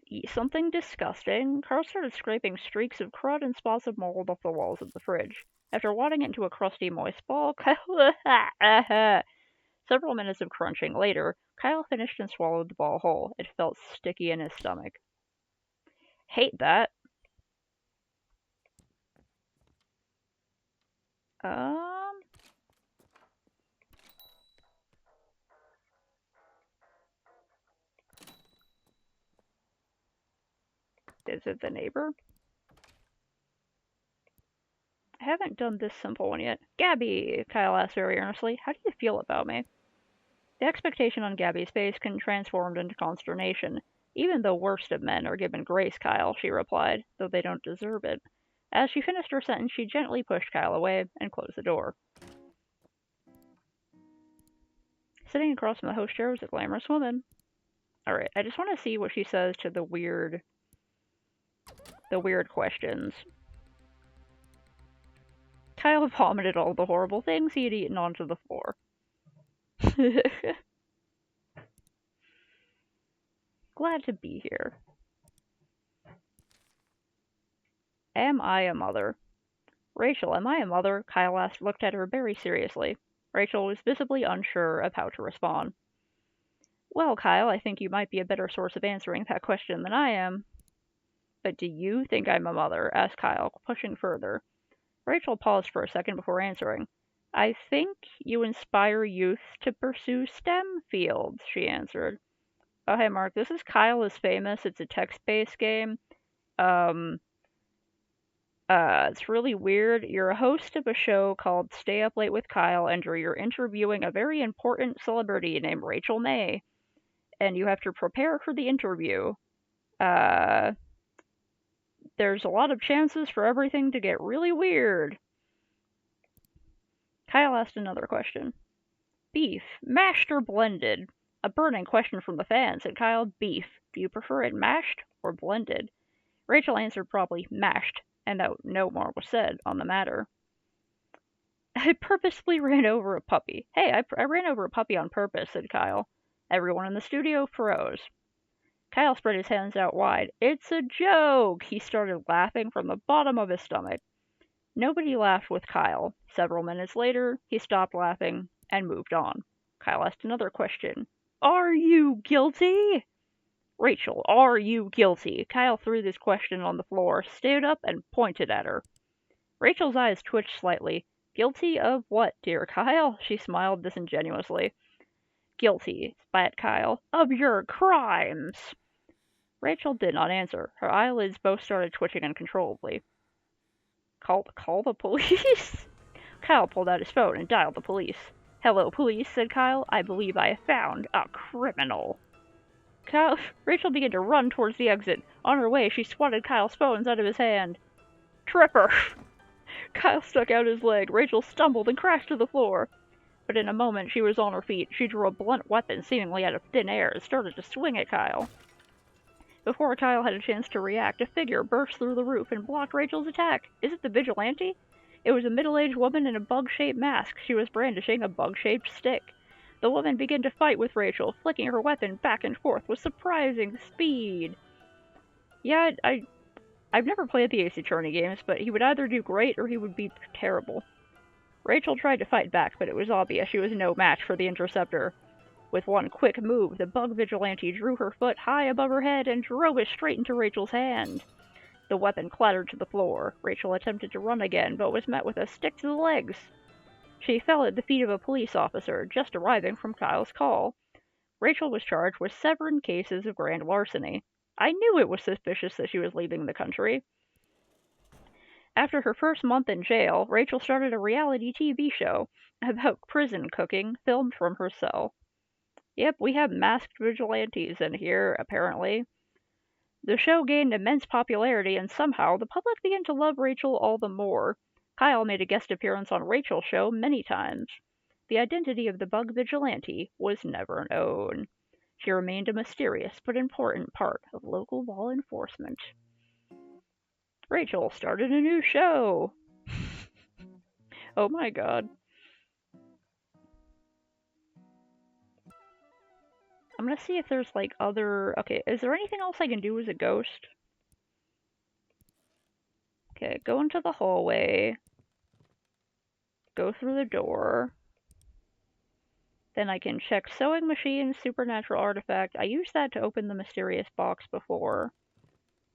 Eat something disgusting. Carl started scraping streaks of crud and spots of mold off the walls of the fridge. After wadding it into a crusty, moist ball, several minutes of crunching later, Kyle finished and swallowed the ball whole. It felt sticky in his stomach. Hate that. Um, is it the neighbor? I haven't done this simple one yet. Gabby, Kyle asked very earnestly, how do you feel about me? The expectation on Gabby's face transformed into consternation. Even the worst of men are given grace, Kyle, she replied, though they don't deserve it. As she finished her sentence, she gently pushed Kyle away and closed the door. Sitting across from the host chair was a glamorous woman. Alright, I just want to see what she says to the weird questions. Kyle vomited all the horrible things he had eaten onto the floor. Glad to be here. Am I a mother? Rachel, am I a mother? Kyle looked at her very seriously. Rachel was visibly unsure of how to respond. Well, Kyle, I think you might be a better source of answering that question than I am. But do you think I'm a mother? Asked Kyle, pushing further. Rachel paused for a second before answering. I think you inspire youth to pursue STEM fields, she answered. Oh, hey, Mark, this is Kyle is Famous. It's a text-based game. Um, it's really weird. You're a host of a show called Stay Up Late with Kyle, and you're interviewing a very important celebrity named Rachel May, and you have to prepare for the interview. Uh, there's a lot of chances for everything to get really weird. Kyle asked another question. Beef, mashed or blended? A burning question from the fans, said Kyle. Beef. Do you prefer it mashed or blended? Rachel answered promptly, mashed, and no more was said on the matter. I purposely ran over a puppy. Hey, I ran over a puppy on purpose, said Kyle. Everyone in the studio froze. Kyle spread his hands out wide. It's a joke! He started laughing from the bottom of his stomach. Nobody laughed with Kyle. Several minutes later, he stopped laughing and moved on. Kyle asked another question. Are you guilty? Rachel, are you guilty? Kyle threw this question on the floor, stood up, and pointed at her. Rachel's eyes twitched slightly. Guilty of what, dear Kyle? She smiled disingenuously. Guilty, spat Kyle, of your crimes. Rachel did not answer. Her eyelids both started twitching uncontrollably. Call the police? Kyle pulled out his phone and dialed the police. Hello, police, said Kyle. I believe I have found a criminal. Rachel began to run towards the exit. On her way, she swatted Kyle's phone out of his hand. Tripper! Kyle stuck out his leg. Rachel stumbled and crashed to the floor. But in a moment, she was on her feet. She drew a blunt weapon seemingly out of thin air and started to swing at Kyle. Before Kyle had a chance to react, a figure burst through the roof and blocked Rachel's attack. Is it the vigilante? It was a middle-aged woman in a bug-shaped mask. She was brandishing a bug-shaped stick. The woman began to fight with Rachel, flicking her weapon back and forth with surprising speed. Yeah, I've never played the Ace Attorney games, but he would either do great or he would be terrible. Rachel tried to fight back, but it was obvious she was no match for the Interceptor. With one quick move, the bug vigilante drew her foot high above her head and drove it straight into Rachel's hand. The weapon clattered to the floor. Rachel attempted to run again, but was met with a stick to the legs. She fell at the feet of a police officer, just arriving from Kyle's call. Rachel was charged with 7 cases of grand larceny. I knew it was suspicious that she was leaving the country. After her first month in jail, Rachel started a reality TV show about prison cooking, filmed from her cell. Yep, we have masked vigilantes in here, apparently. The show gained immense popularity, and somehow the public began to love Rachel all the more. Kyle made a guest appearance on Rachel's show many times. The identity of the bug vigilante was never known. She remained a mysterious but important part of local law enforcement. Rachel started a new show! Oh my god. I'm gonna see if there's like other... Okay, is there anything else I can do as a ghost? Okay, go into the hallway. Go through the door. Then I can check sewing machine, supernatural artifact. I used that to open the mysterious box before.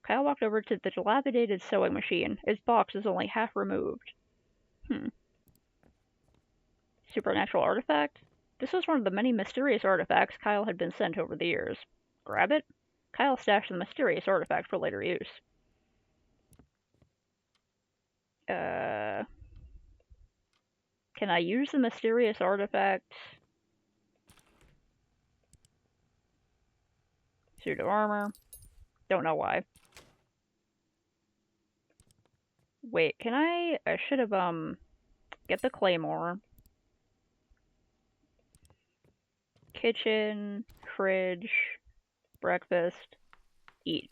Kyle walked over to the dilapidated sewing machine. Its box is only half removed. Supernatural artifact? This was one of the many mysterious artifacts Kyle had been sent over the years. Grab it? Kyle stashed the mysterious artifact for later use. Can I use the mysterious artifact? Suit of armor. Don't know why. Wait, can I should have, get the claymore. Kitchen, fridge, breakfast, eat.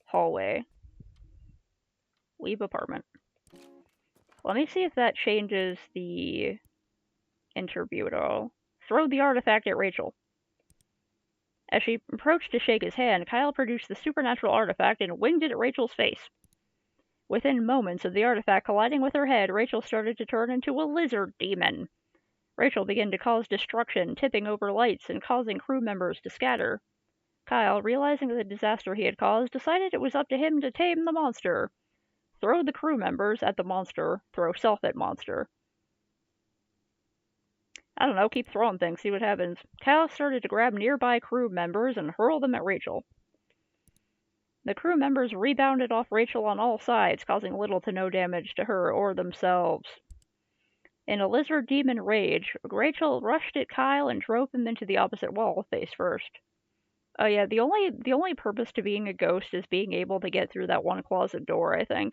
Hallway. Leave apartment. Let me see if that changes the interview at all. Throw the artifact at Rachel. As she approached to shake his hand, Kyle produced the supernatural artifact and winged it at Rachel's face. Within moments of the artifact colliding with her head, Rachel started to turn into a lizard demon. Rachel began to cause destruction, tipping over lights and causing crew members to scatter. Kyle, realizing the disaster he had caused, decided it was up to him to tame the monster. Throw the crew members at the monster. Throw self at monster. I don't know, keep throwing things, see what happens. Kyle started to grab nearby crew members and hurl them at Rachel. The crew members rebounded off Rachel on all sides, causing little to no damage to her or themselves. In a lizard demon rage, Rachel rushed at Kyle and drove him into the opposite wall, face first. Oh yeah, the only purpose to being a ghost is being able to get through that one closet door, I think.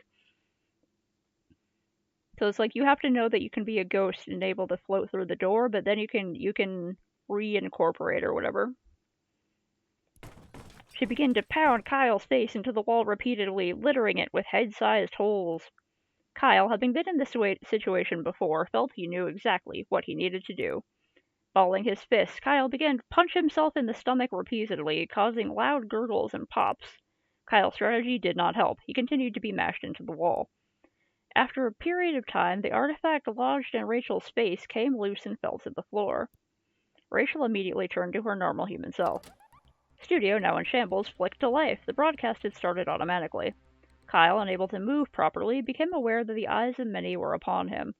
So it's like you have to know that you can be a ghost and able to float through the door, but then you can reincorporate or whatever. She began to pound Kyle's face into the wall repeatedly, littering it with head-sized holes. Kyle, having been in this situation before, felt he knew exactly what he needed to do. Balling his fists, Kyle began to punch himself in the stomach repeatedly, causing loud gurgles and pops. Kyle's strategy did not help. He continued to be mashed into the wall. After a period of time, the artifact lodged in Rachel's face came loose and fell to the floor. Rachel immediately turned to her normal human self. Studio, now in shambles, flicked to life. The broadcast had started automatically. Kyle, unable to move properly, became aware that the eyes of many were upon him.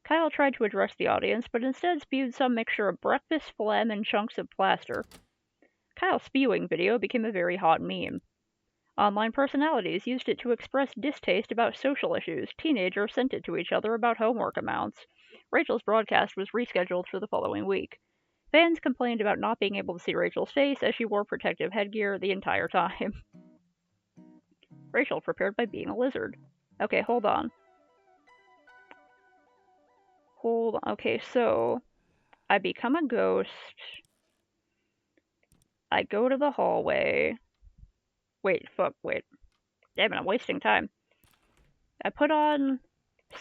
Kyle tried to address the audience, but instead spewed some mixture of breakfast phlegm and chunks of plaster. Kyle's spewing video became a very hot meme. Online personalities used it to express distaste about social issues. Teenagers sent it to each other about homework amounts. Rachel's broadcast was rescheduled for the following week. Fans complained about not being able to see Rachel's face as she wore protective headgear the entire time. Rachel prepared by being a lizard. Okay, hold on. Okay, so I become a ghost. I go to the hallway. Wait. Damn it, I'm wasting time. I put on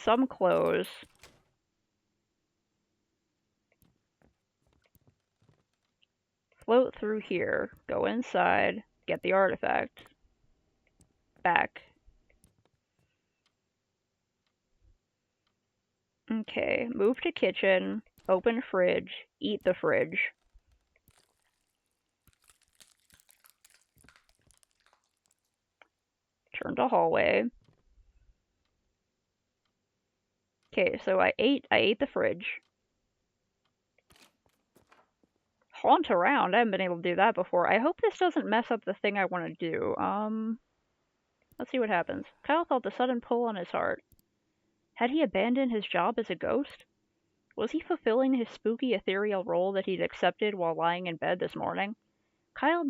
some clothes. Float through here. Go inside. Get the artifact. Back. Okay, move to kitchen. Open fridge. Eat the fridge. Turn to hallway. Okay, so I ate the fridge. Haunt around. I haven't been able to do that before. I hope this doesn't mess up the thing I want to do. Let's see what happens. Kyle felt a sudden pull on his heart. Had he abandoned his job as a ghost? Was he fulfilling his spooky, ethereal role that he'd accepted while lying in bed this morning? Kyle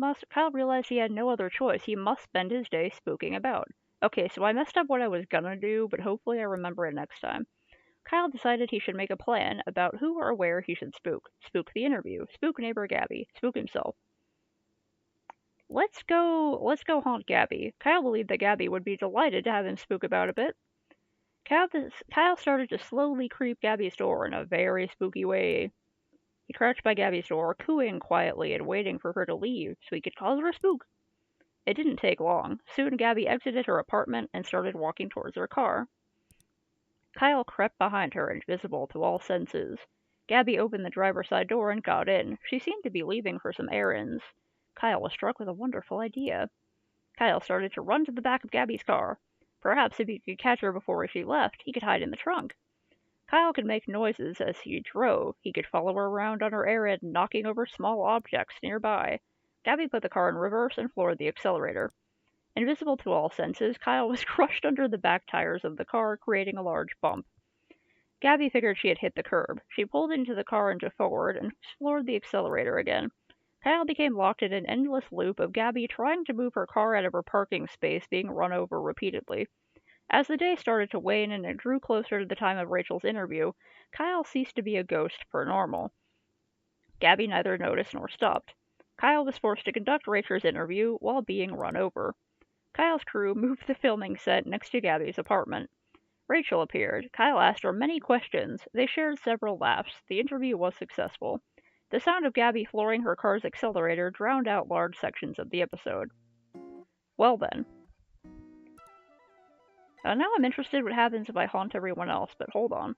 realized he had no other choice. He must spend his day spooking about. Okay, so I messed up what I was gonna do, but hopefully I remember it next time. Kyle decided he should make a plan about who or where he should spook. Spook the interview. Spook neighbor Gabby. Spook himself. Let's go haunt Gabby. Kyle believed that Gabby would be delighted to have him spook about a bit. Kyle started to slowly creep Gabby's door in a very spooky way. He crouched by Gabby's door, cooing quietly and waiting for her to leave so he could cause her a spook. It didn't take long. Soon Gabby exited her apartment and started walking towards her car. Kyle crept behind her, invisible to all senses. Gabby opened the driver's side door and got in. She seemed to be leaving for some errands. Kyle was struck with a wonderful idea. Kyle started to run to the back of Gabby's car. Perhaps if he could catch her before she left, he could hide in the trunk. Kyle could make noises as he drove. He could follow her around on her errand, knocking over small objects nearby. Gabby put the car in reverse and floored the accelerator. Invisible to all senses, Kyle was crushed under the back tires of the car, creating a large bump. Gabby figured she had hit the curb. She pulled into the car into forward and floored the accelerator again. Kyle became locked in an endless loop of Gabby trying to move her car out of her parking space, being run over repeatedly. As the day started to wane and it drew closer to the time of Rachel's interview, Kyle ceased to be a ghost per normal. Gabby neither noticed nor stopped. Kyle was forced to conduct Rachel's interview while being run over. Kyle's crew moved the filming set next to Gabby's apartment. Rachel appeared. Kyle asked her many questions. They shared several laughs. The interview was successful. The sound of Gabby flooring her car's accelerator drowned out large sections of the episode. Well then. Now I'm interested what happens if I haunt everyone else, but hold on.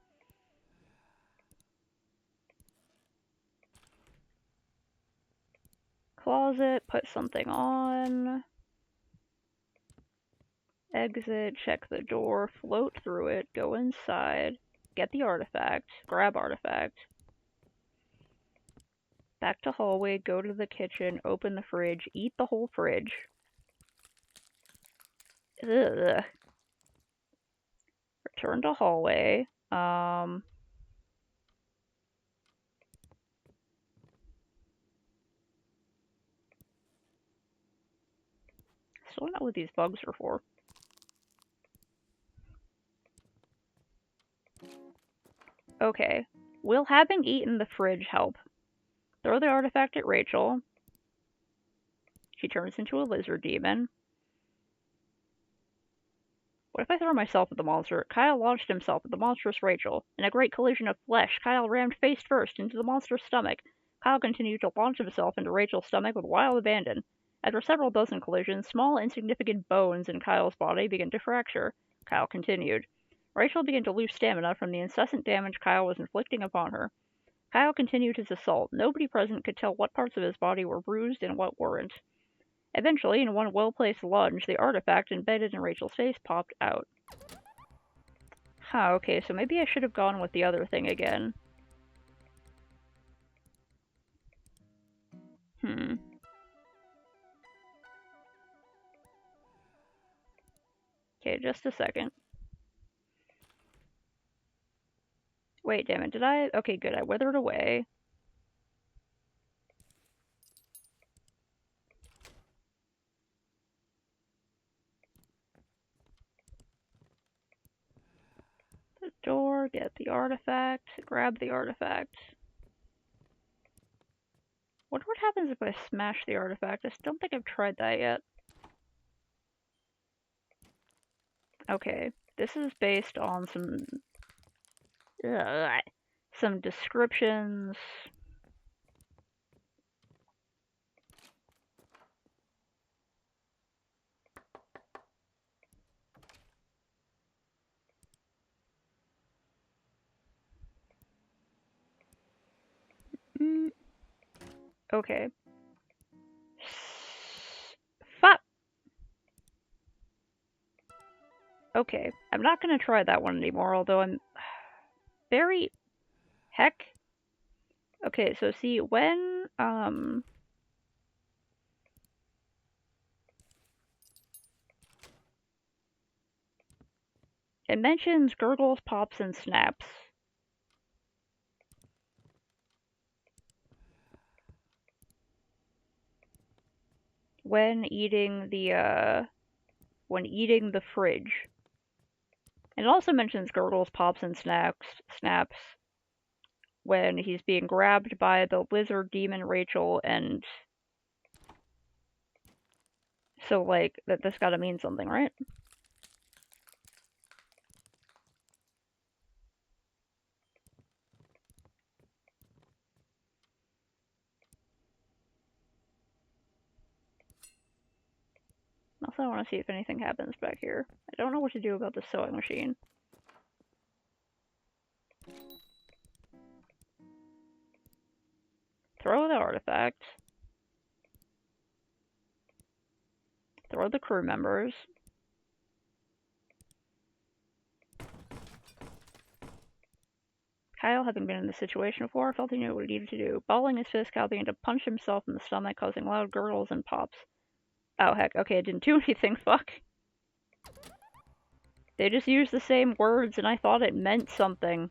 Closet, put something on. Exit, check the door, float through it, go inside, get the artifact, grab artifact. Back to hallway, go to the kitchen, open the fridge, eat the whole fridge. Ugh. Return to hallway. Still don't know what these bugs are for. Okay. Will having eaten the fridge help? Throw the artifact at Rachel. She turns into a lizard demon. What if I throw myself at the monster? Kyle launched himself at the monstrous Rachel. In a great collision of flesh, Kyle rammed face first into the monster's stomach. Kyle continued to launch himself into Rachel's stomach with wild abandon. After several dozen collisions, small, insignificant bones in Kyle's body began to fracture. Kyle continued. Rachel began to lose stamina from the incessant damage Kyle was inflicting upon her. Kyle continued his assault. Nobody present could tell what parts of his body were bruised and what weren't. Eventually, in one well-placed lunge, the artifact embedded in Rachel's face popped out. Huh, okay, so maybe I should have gone with the other thing again. Okay, just a second. Wait, damn it, did I? Okay, good, I withered away. The door, get the artifact, grab the artifact. Wonder what happens if I smash the artifact? I don't think I've tried that yet. Okay, this is based on some descriptions. Okay. Fuck! Okay, I'm not gonna try that one anymore, although I'm very... Heck? Okay, so see, when, it mentions gurgles, pops, and snaps. When eating the fridge. And it also mentions gurgles, pops, and snaps when he's being grabbed by the lizard demon Rachel, and so, like, this gotta mean something, right? Also, I want to see if anything happens back here. I don't know what to do about the sewing machine. Throw the artifact. Throw the crew members. Kyle, having been in this situation before, felt he knew what he needed to do. Balling his fist, Kyle began to punch himself in the stomach, causing loud gurgles and pops. Oh, heck. Okay, it didn't do anything. Fuck. They just used the same words, and I thought it meant something.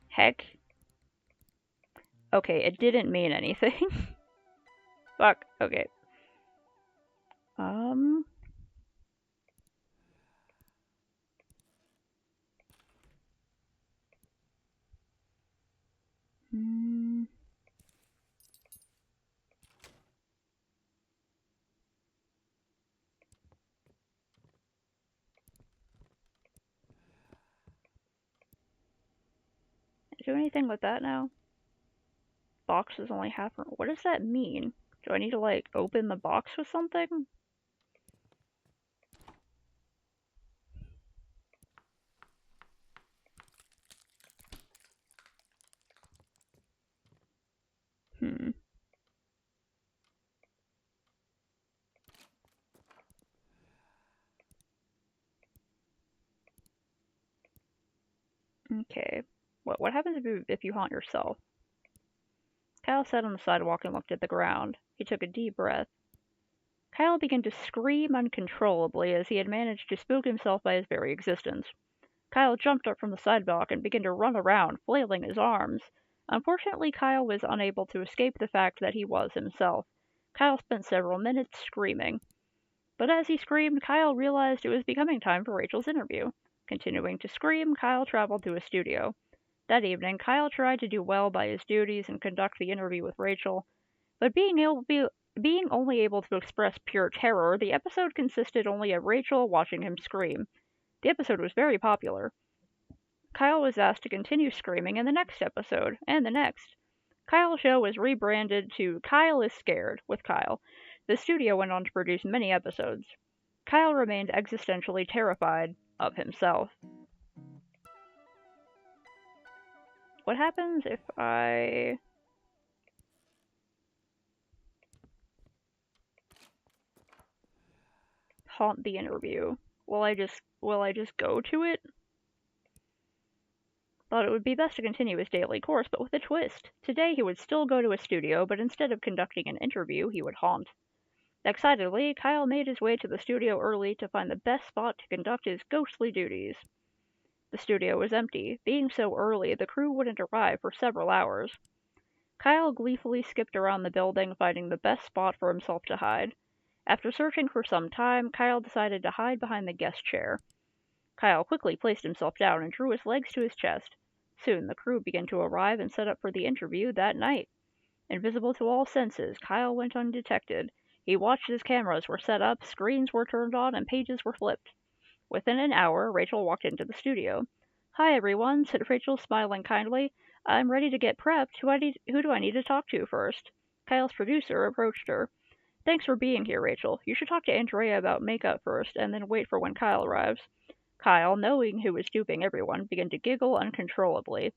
Heck. Okay, it didn't mean anything. Fuck. Okay. Hmm. Do anything with that now? Box is only half. What does that mean? Do I need to, like, open the box with something? Hmm. Okay. What happens if you haunt yourself? Kyle sat on the sidewalk and looked at the ground. He took a deep breath. Kyle began to scream uncontrollably as he had managed to spook himself by his very existence. Kyle jumped up from the sidewalk and began to run around, flailing his arms. Unfortunately, Kyle was unable to escape the fact that he was himself. Kyle spent several minutes screaming. But as he screamed, Kyle realized it was becoming time for Rachel's interview. Continuing to scream, Kyle traveled to a studio. That evening, Kyle tried to do well by his duties and conduct the interview with Rachel, but being only able to express pure terror, the episode consisted only of Rachel watching him scream. The episode was very popular. Kyle was asked to continue screaming in the next episode, and the next. Kyle's show was rebranded to Kyle is Scared with Kyle. The studio went on to produce many episodes. Kyle remained existentially terrified of himself. What happens if I haunt the interview? Will I just go to it? Thought it would be best to continue his daily course, but with a twist. Today he would still go to a studio, but instead of conducting an interview, he would haunt. Excitedly, Kyle made his way to the studio early to find the best spot to conduct his ghostly duties. The studio was empty. Being so early, the crew wouldn't arrive for several hours. Kyle gleefully skipped around the building, finding the best spot for himself to hide. After searching for some time, Kyle decided to hide behind the guest chair. Kyle quickly placed himself down and drew his legs to his chest. Soon the crew began to arrive and set up for the interview that night. Invisible to all senses, Kyle went undetected. He watched as cameras were set up, screens were turned on, and pages were flipped. Within an hour, Rachel walked into the studio. "Hi, everyone," said Rachel, smiling kindly. "I'm ready to get prepped. Who do I need to talk to first?" Kyle's producer approached her. "Thanks for being here, Rachel. You should talk to Andrea about makeup first, and then wait for when Kyle arrives." Kyle, knowing who was duping everyone, began to giggle uncontrollably.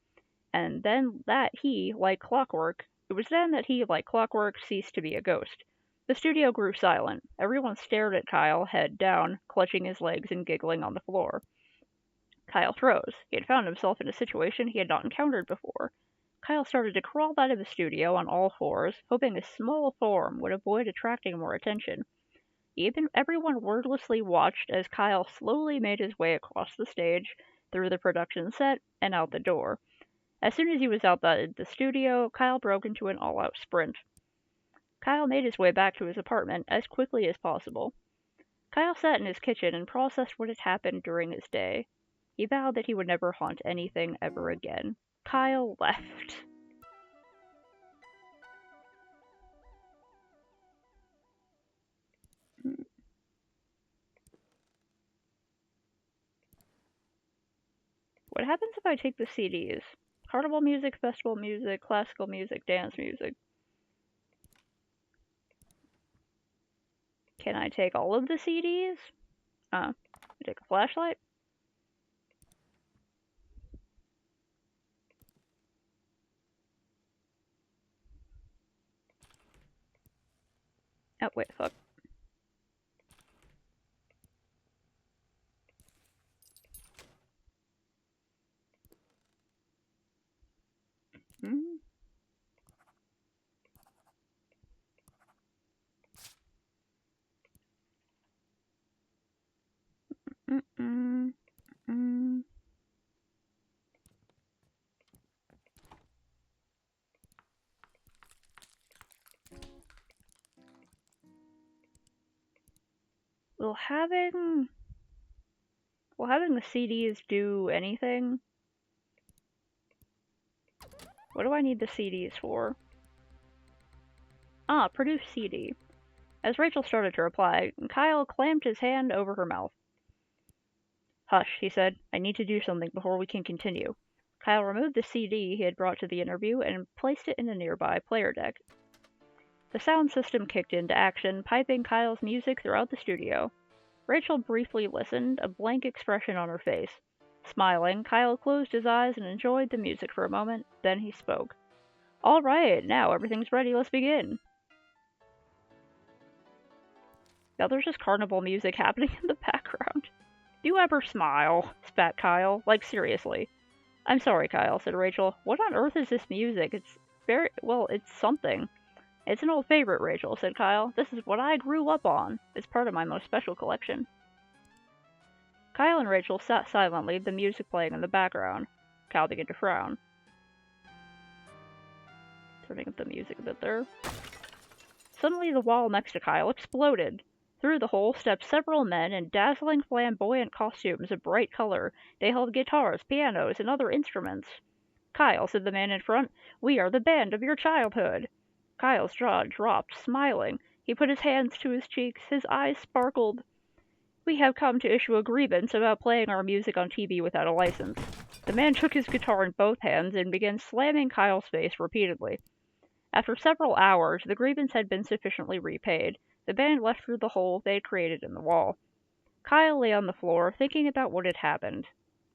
And then that he, like clockwork, it was then that he, like clockwork, ceased to be a ghost. The studio grew silent. Everyone stared at Kyle, head down, clutching his legs and giggling on the floor. Kyle froze. He had found himself in a situation he had not encountered before. Kyle started to crawl out of the studio on all fours, hoping his small form would avoid attracting more attention. Even everyone wordlessly watched as Kyle slowly made his way across the stage, through the production set, and out the door. As soon as he was outside the studio, Kyle broke into an all-out sprint. Kyle made his way back to his apartment as quickly as possible. Kyle sat in his kitchen and processed what had happened during his day. He vowed that he would never haunt anything ever again. Kyle left. What happens if I take the CDs? Carnival music, festival music, classical music, dance music. Can I take all of the CDs? Take a flashlight? Oh, wait, fuck. Hmm? Mm-mm. Mm. Will having the CDs do anything? What do I need the CDs for? Produce CD. As Rachel started to reply, Kyle clamped his hand over her mouth. "Hush," he said. "I need to do something before we can continue." Kyle removed the CD he had brought to the interview and placed it in a nearby player deck. The sound system kicked into action, piping Kyle's music throughout the studio. Rachel briefly listened, a blank expression on her face. Smiling, Kyle closed his eyes and enjoyed the music for a moment, then he spoke. "All right, now everything's ready, let's begin." Now there's just carnival music happening in the background. "Do you ever smile?" spat Kyle. "Like, seriously." I'm sorry, Kyle, said Rachel. What on earth is this music? It's something. It's an old favorite, Rachel, said Kyle. This is what I grew up on. It's part of my most special collection. Kyle and Rachel sat silently, the music playing in the background. Kyle began to frown. Turning up the music a bit there. Suddenly the wall next to Kyle exploded. Through the hole stepped several men in dazzling flamboyant costumes of bright color. They held guitars, pianos, and other instruments. Kyle, said the man in front, we are the band of your childhood. Kyle's jaw dropped, smiling. He put his hands to his cheeks. His eyes sparkled. We have come to issue a grievance about playing our music on TV without a license. The man took his guitar in both hands and began slamming Kyle's face repeatedly. After several hours, the grievance had been sufficiently repaid. The band left through the hole they had created in the wall. Kyle lay on the floor, thinking about what had happened.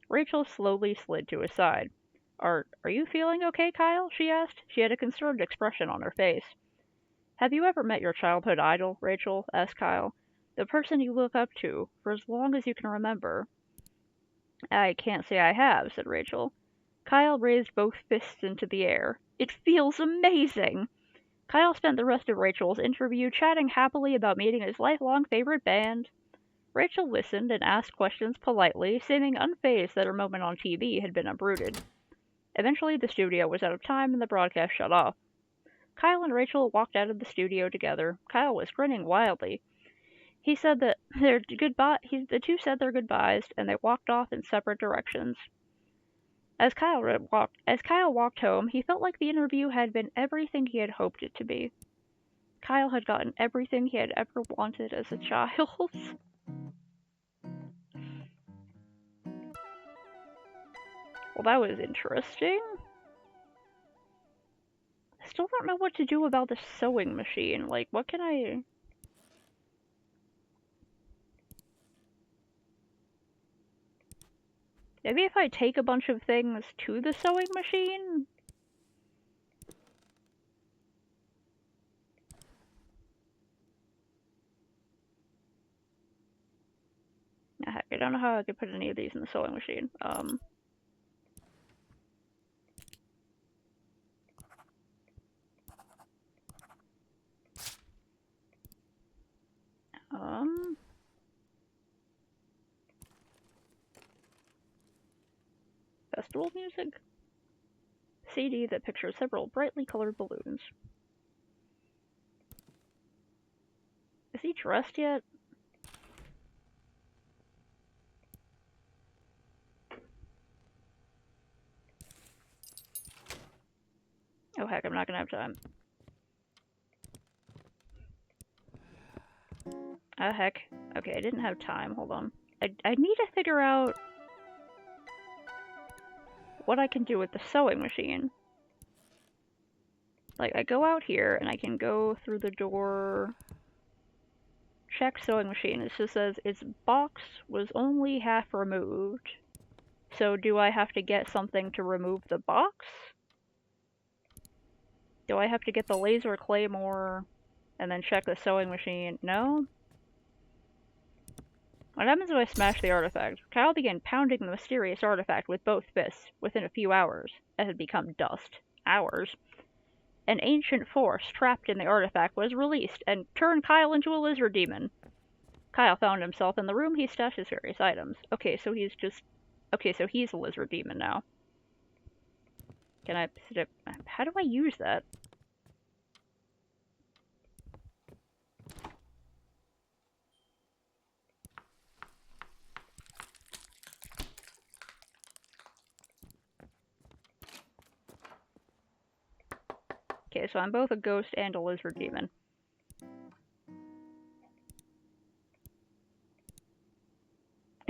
Rachel slowly slid to his side. Are you feeling okay, Kyle? She asked. She had a concerned expression on her face. Have you ever met your childhood idol, Rachel? Asked Kyle. The person you look up to, for as long as you can remember. I can't say I have, said Rachel. Kyle raised both fists into the air. It feels amazing! Kyle spent the rest of Rachel's interview chatting happily about meeting his lifelong favorite band. Rachel listened and asked questions politely, seeming unfazed that her moment on TV had been uprooted. Eventually the studio was out of time and the broadcast shut off. Kyle and Rachel walked out of the studio together. Kyle was grinning wildly. He said that the two said their goodbyes, and they walked off in separate directions. As Kyle walked home, he felt like the interview had been everything he had hoped it to be. Kyle had gotten everything he had ever wanted as a child. Well, that was interesting. I still don't know what to do about the sewing machine. Like, what can I... Maybe if I take a bunch of things to the sewing machine? Heck, I don't know how I could put any of these in the sewing machine. Festival music? CD that pictures several brightly colored balloons. Is he dressed yet? Oh heck, I'm not gonna have time. Oh heck. Okay, I didn't have time. Hold on. I need to figure out what I can do with the sewing machine. Like, I go out here and I can go through the door. Check sewing machine. It just says its box was only half removed. So do I have to get something to remove the box? Do I have to get the laser claymore and then check the sewing machine? No? What happens if I smash the artifact? Kyle began pounding the mysterious artifact with both fists. Within a few hours, it had become dust. Hours. An ancient force trapped in the artifact was released and turned Kyle into a lizard demon. Kyle found himself in the room he stashed his various items. Okay, so he's a lizard demon now. Can I... How do I use that? Okay, so I'm both a ghost and a lizard demon.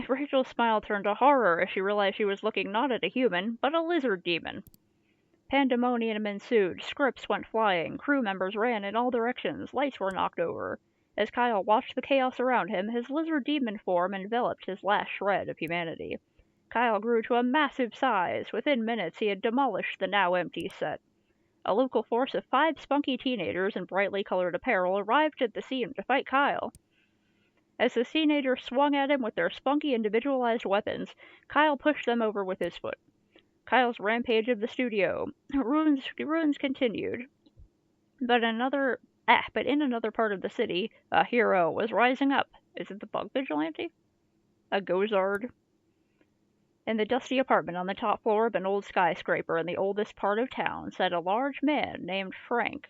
Rachel's smile turned to horror as she realized she was looking not at a human, but a lizard demon. Pandemonium ensued, scripts went flying, crew members ran in all directions, lights were knocked over. As Kyle watched the chaos around him, his lizard demon form enveloped his last shred of humanity. Kyle grew to a massive size. Within minutes he had demolished the now empty set. A local force of 5 spunky teenagers in brightly colored apparel arrived at the scene to fight Kyle. As the teenagers swung at him with their spunky individualized weapons, Kyle pushed them over with his foot. Kyle's rampage of the studio. Ruins continued. But in another part of the city, a hero was rising up. Is it the bug vigilante? A Gozard. In the dusty apartment on the top floor of an old skyscraper in the oldest part of town sat a large man named Frank.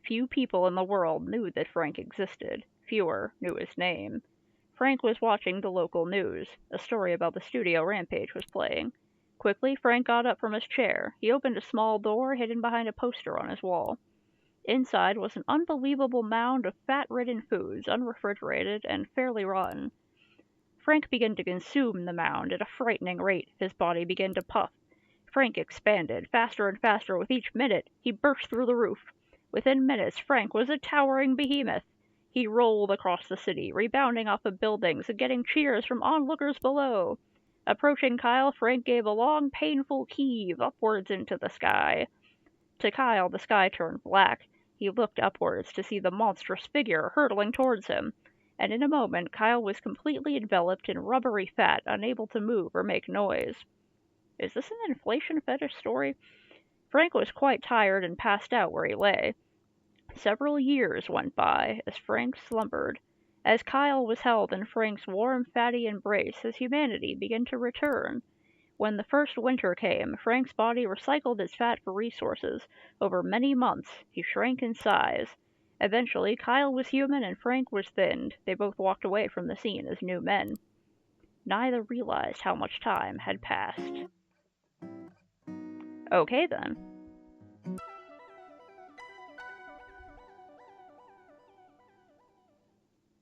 Few people in the world knew that Frank existed. Fewer knew his name. Frank was watching the local news. A story about the studio rampage was playing. Quickly, Frank got up from his chair. He opened a small door hidden behind a poster on his wall. Inside was an unbelievable mound of fat-ridden foods, unrefrigerated and fairly rotten. Frank began to consume the mound at a frightening rate. His body began to puff. Frank expanded, faster and faster with each minute. He burst through the roof. Within minutes, Frank was a towering behemoth. He rolled across the city, rebounding off of buildings and getting cheers from onlookers below. Approaching Kyle, Frank gave a long, painful heave upwards into the sky. To Kyle, the sky turned black. He looked upwards to see the monstrous figure hurtling towards him, and in a moment Kyle was completely enveloped in rubbery fat, unable to move or make noise. Is this an inflation fetish story? Frank was quite tired and passed out where he lay. Several years went by as Frank slumbered. As Kyle was held in Frank's warm, fatty embrace, his humanity began to return. When the first winter came, Frank's body recycled its fat for resources. Over many months, he shrank in size. Eventually, Kyle was human and Frank was thinned. They both walked away from the scene as new men. Neither realized how much time had passed. Okay, then.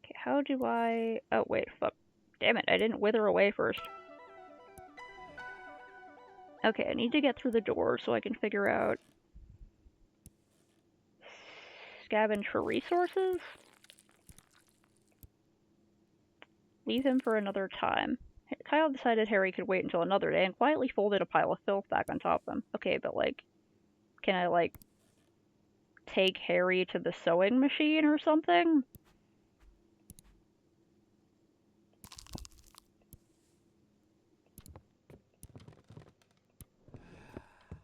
Okay, how do I... Oh, wait, fuck. Damn it, I didn't wither away first. Okay, I need to get through the door so I can figure out... Scavenge for resources? Leave him for another time. Kyle decided Harry could wait until another day and quietly folded a pile of filth back on top of him. Okay, but can I take Harry to the sewing machine or something?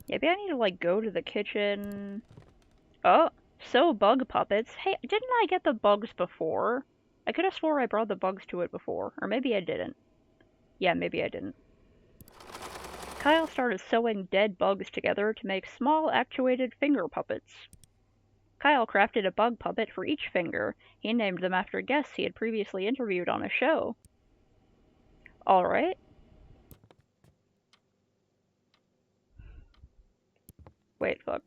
Maybe I need to go to the kitchen. Oh, sew bug puppets. Hey, didn't I get the bugs before? I could have swore I brought the bugs to it before, or maybe I didn't. Yeah, maybe I didn't. Kyle started sewing dead bugs together to make small actuated finger puppets. Kyle crafted a bug puppet for each finger. He named them after guests he had previously interviewed on a show. Alright. Wait, fuck.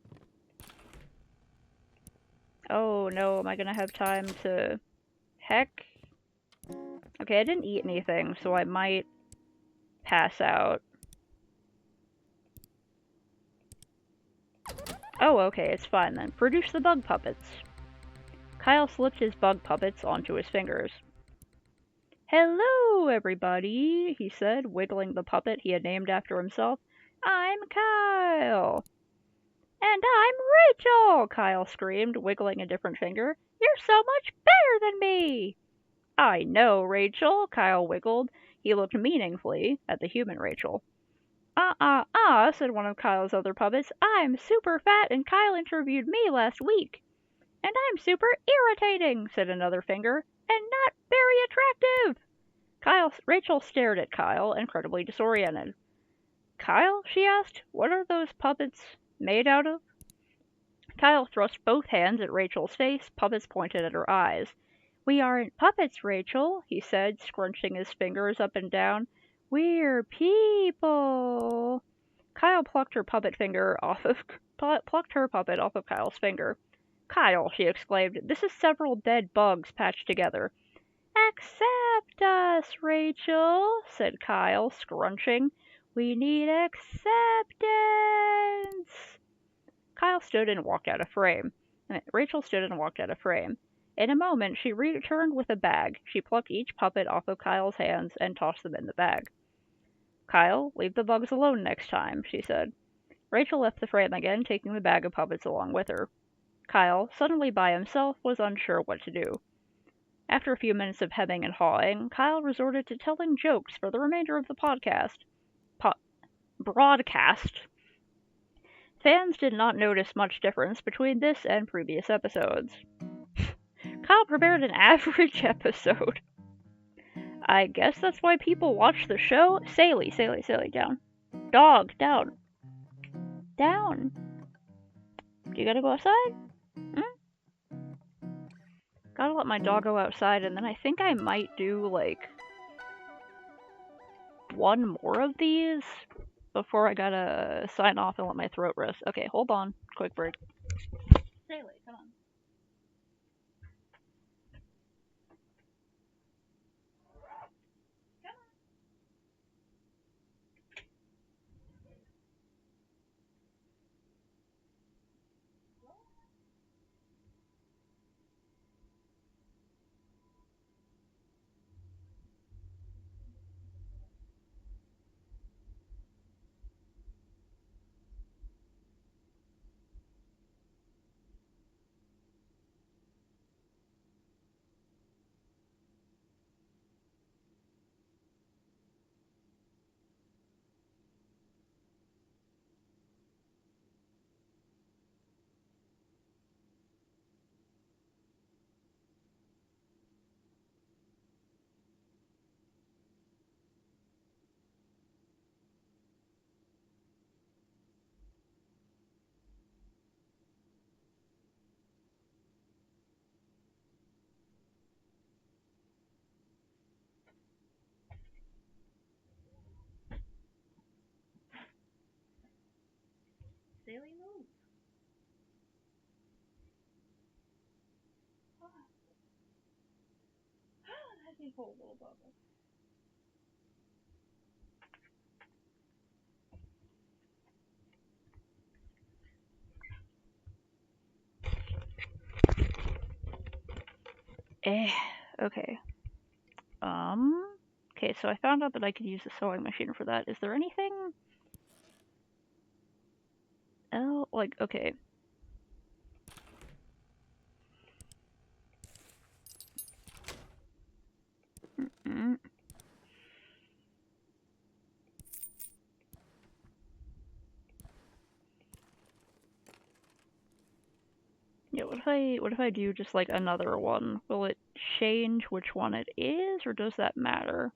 Oh no, am I gonna have time to... Heck. Okay, I didn't eat anything, so I might pass out. Oh, okay, it's fine then. Produce the bug puppets. Kyle slipped his bug puppets onto his fingers. Hello, everybody, he said, wiggling the puppet he had named after himself. I'm Kyle. And I'm Rachel, Kyle screamed, wiggling a different finger. You're so much better than me. I know, Rachel, Kyle wiggled. He looked meaningfully at the human Rachel. Said one of Kyle's other puppets. I'm super fat and Kyle interviewed me last week. And I'm super irritating, said another finger, and not very attractive. Rachel stared at Kyle, incredibly disoriented. Kyle, she asked, what are those puppets made out of? Kyle thrust both hands at Rachel's face, puppets pointed at her eyes. We aren't puppets, Rachel, he said, scrunching his fingers up and down. We're people. Kyle plucked her puppet off of Kyle's finger. Kyle, she exclaimed, this is several dead bugs patched together. Accept us, Rachel, said Kyle, scrunching. We need acceptance. Rachel stood and walked out of frame. In a moment, she returned with a bag. She plucked each puppet off of Kyle's hands and tossed them in the bag. Kyle, leave the bugs alone next time, she said. Rachel left the frame again, taking the bag of puppets along with her. Kyle, suddenly by himself, was unsure what to do. After a few minutes of hemming and hawing, Kyle resorted to telling jokes for the remainder of the podcast. broadcast. Fans did not notice much difference between this and previous episodes. Kyle prepared an average episode. I guess that's why people watch the show. Saley, down. Dog, down. Down. You gotta go outside? Gotta let my dog go outside, and then I think I might do, like, one more of these before I gotta sign off and let my throat rest. Okay, hold on. Quick break. Saley, come on. Saley, move. Let me hold little bubble. Okay. Okay, so I found out that I could use the sewing machine for that. Is there anything else? Like, okay. Mm-mm. Yeah, what if I do just like another one? Will it change which one it is, or does that matter?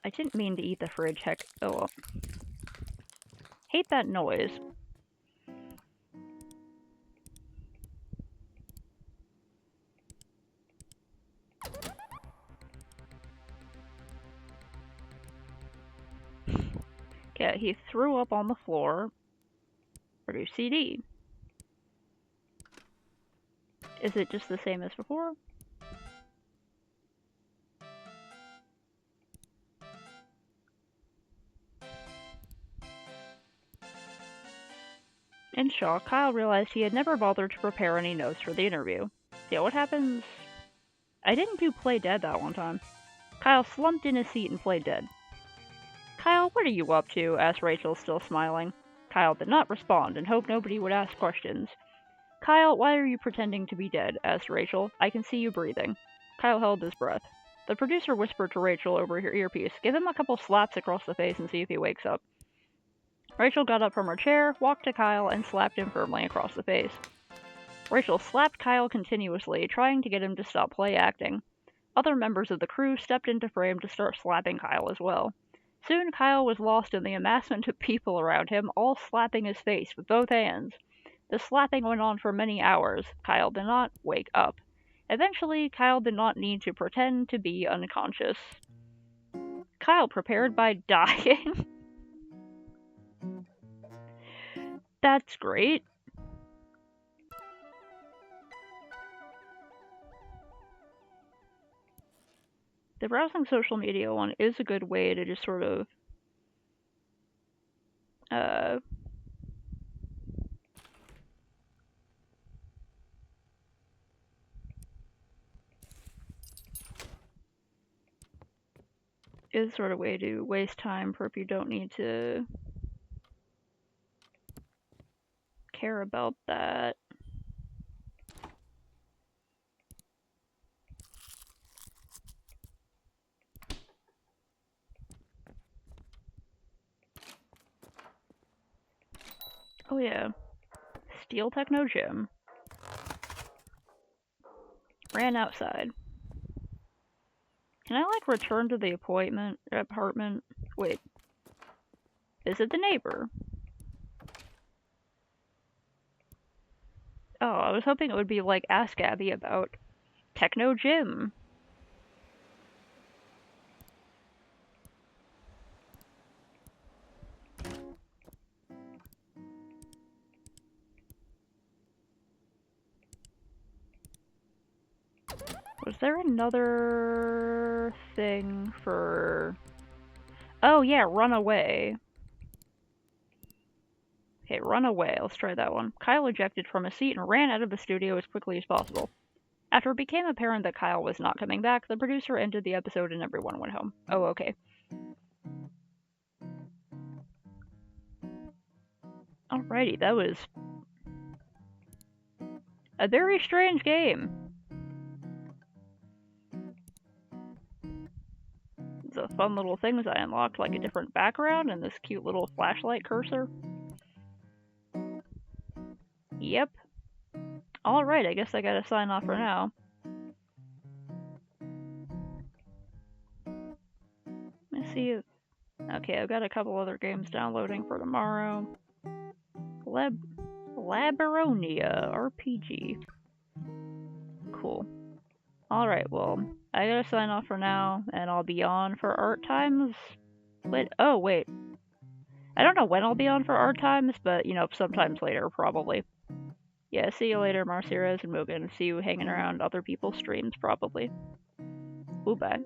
I didn't mean to eat the fridge, heck. Oh well. Hate that noise. Yeah, he threw up on the floor. Produce CD. Is it just the same as before? In shock, Kyle realized he had never bothered to prepare any notes for the interview. Yeah, what happens? I didn't do Play Dead that one time. Kyle slumped in his seat and played dead. Kyle, what are you up to? Asked Rachel, still smiling. Kyle did not respond and hoped nobody would ask questions. Kyle, why are you pretending to be dead? Asked Rachel. I can see you breathing. Kyle held his breath. The producer whispered to Rachel over her earpiece, give him a couple slaps across the face and see if he wakes up. Rachel got up from her chair, walked to Kyle, and slapped him firmly across the face. Rachel slapped Kyle continuously, trying to get him to stop play acting. Other members of the crew stepped into frame to start slapping Kyle as well. Soon Kyle was lost in the amassment of people around him, all slapping his face with both hands. The slapping went on for many hours. Kyle did not wake up. Eventually, Kyle did not need to pretend to be unconscious. Kyle prepared by dying. That's great. The browsing social media one is a good way to just sort of uh, good sort of way to waste time for if you don't need to care about that. Oh yeah, Steel Techno Gym. Ran outside. Can I like return to the apartment? Wait, visit the neighbor. Oh, I was hoping it would be like ask Abby about Techno Gym. Was there another thing for... Oh yeah, run away. Okay, run away. Let's try that one. Kyle ejected from his seat and ran out of the studio as quickly as possible. After it became apparent that Kyle was not coming back, the producer ended the episode and everyone went home. Oh, okay. Alrighty, that was a very strange game. The fun little things I unlocked, like a different background and this cute little flashlight cursor. Yep. Alright, I guess I gotta sign off for now. Let's see if... Okay, I've got a couple other games downloading for tomorrow. Labaronia RPG. Cool. Alright, well, I gotta sign off for now, and I'll be on for art times. Oh, wait. I don't know when I'll be on for art times, but, you know, sometimes later, probably. Yeah, see you later, Marciras and Mugen. See you hanging around other people's streams, probably. Ooh, bye.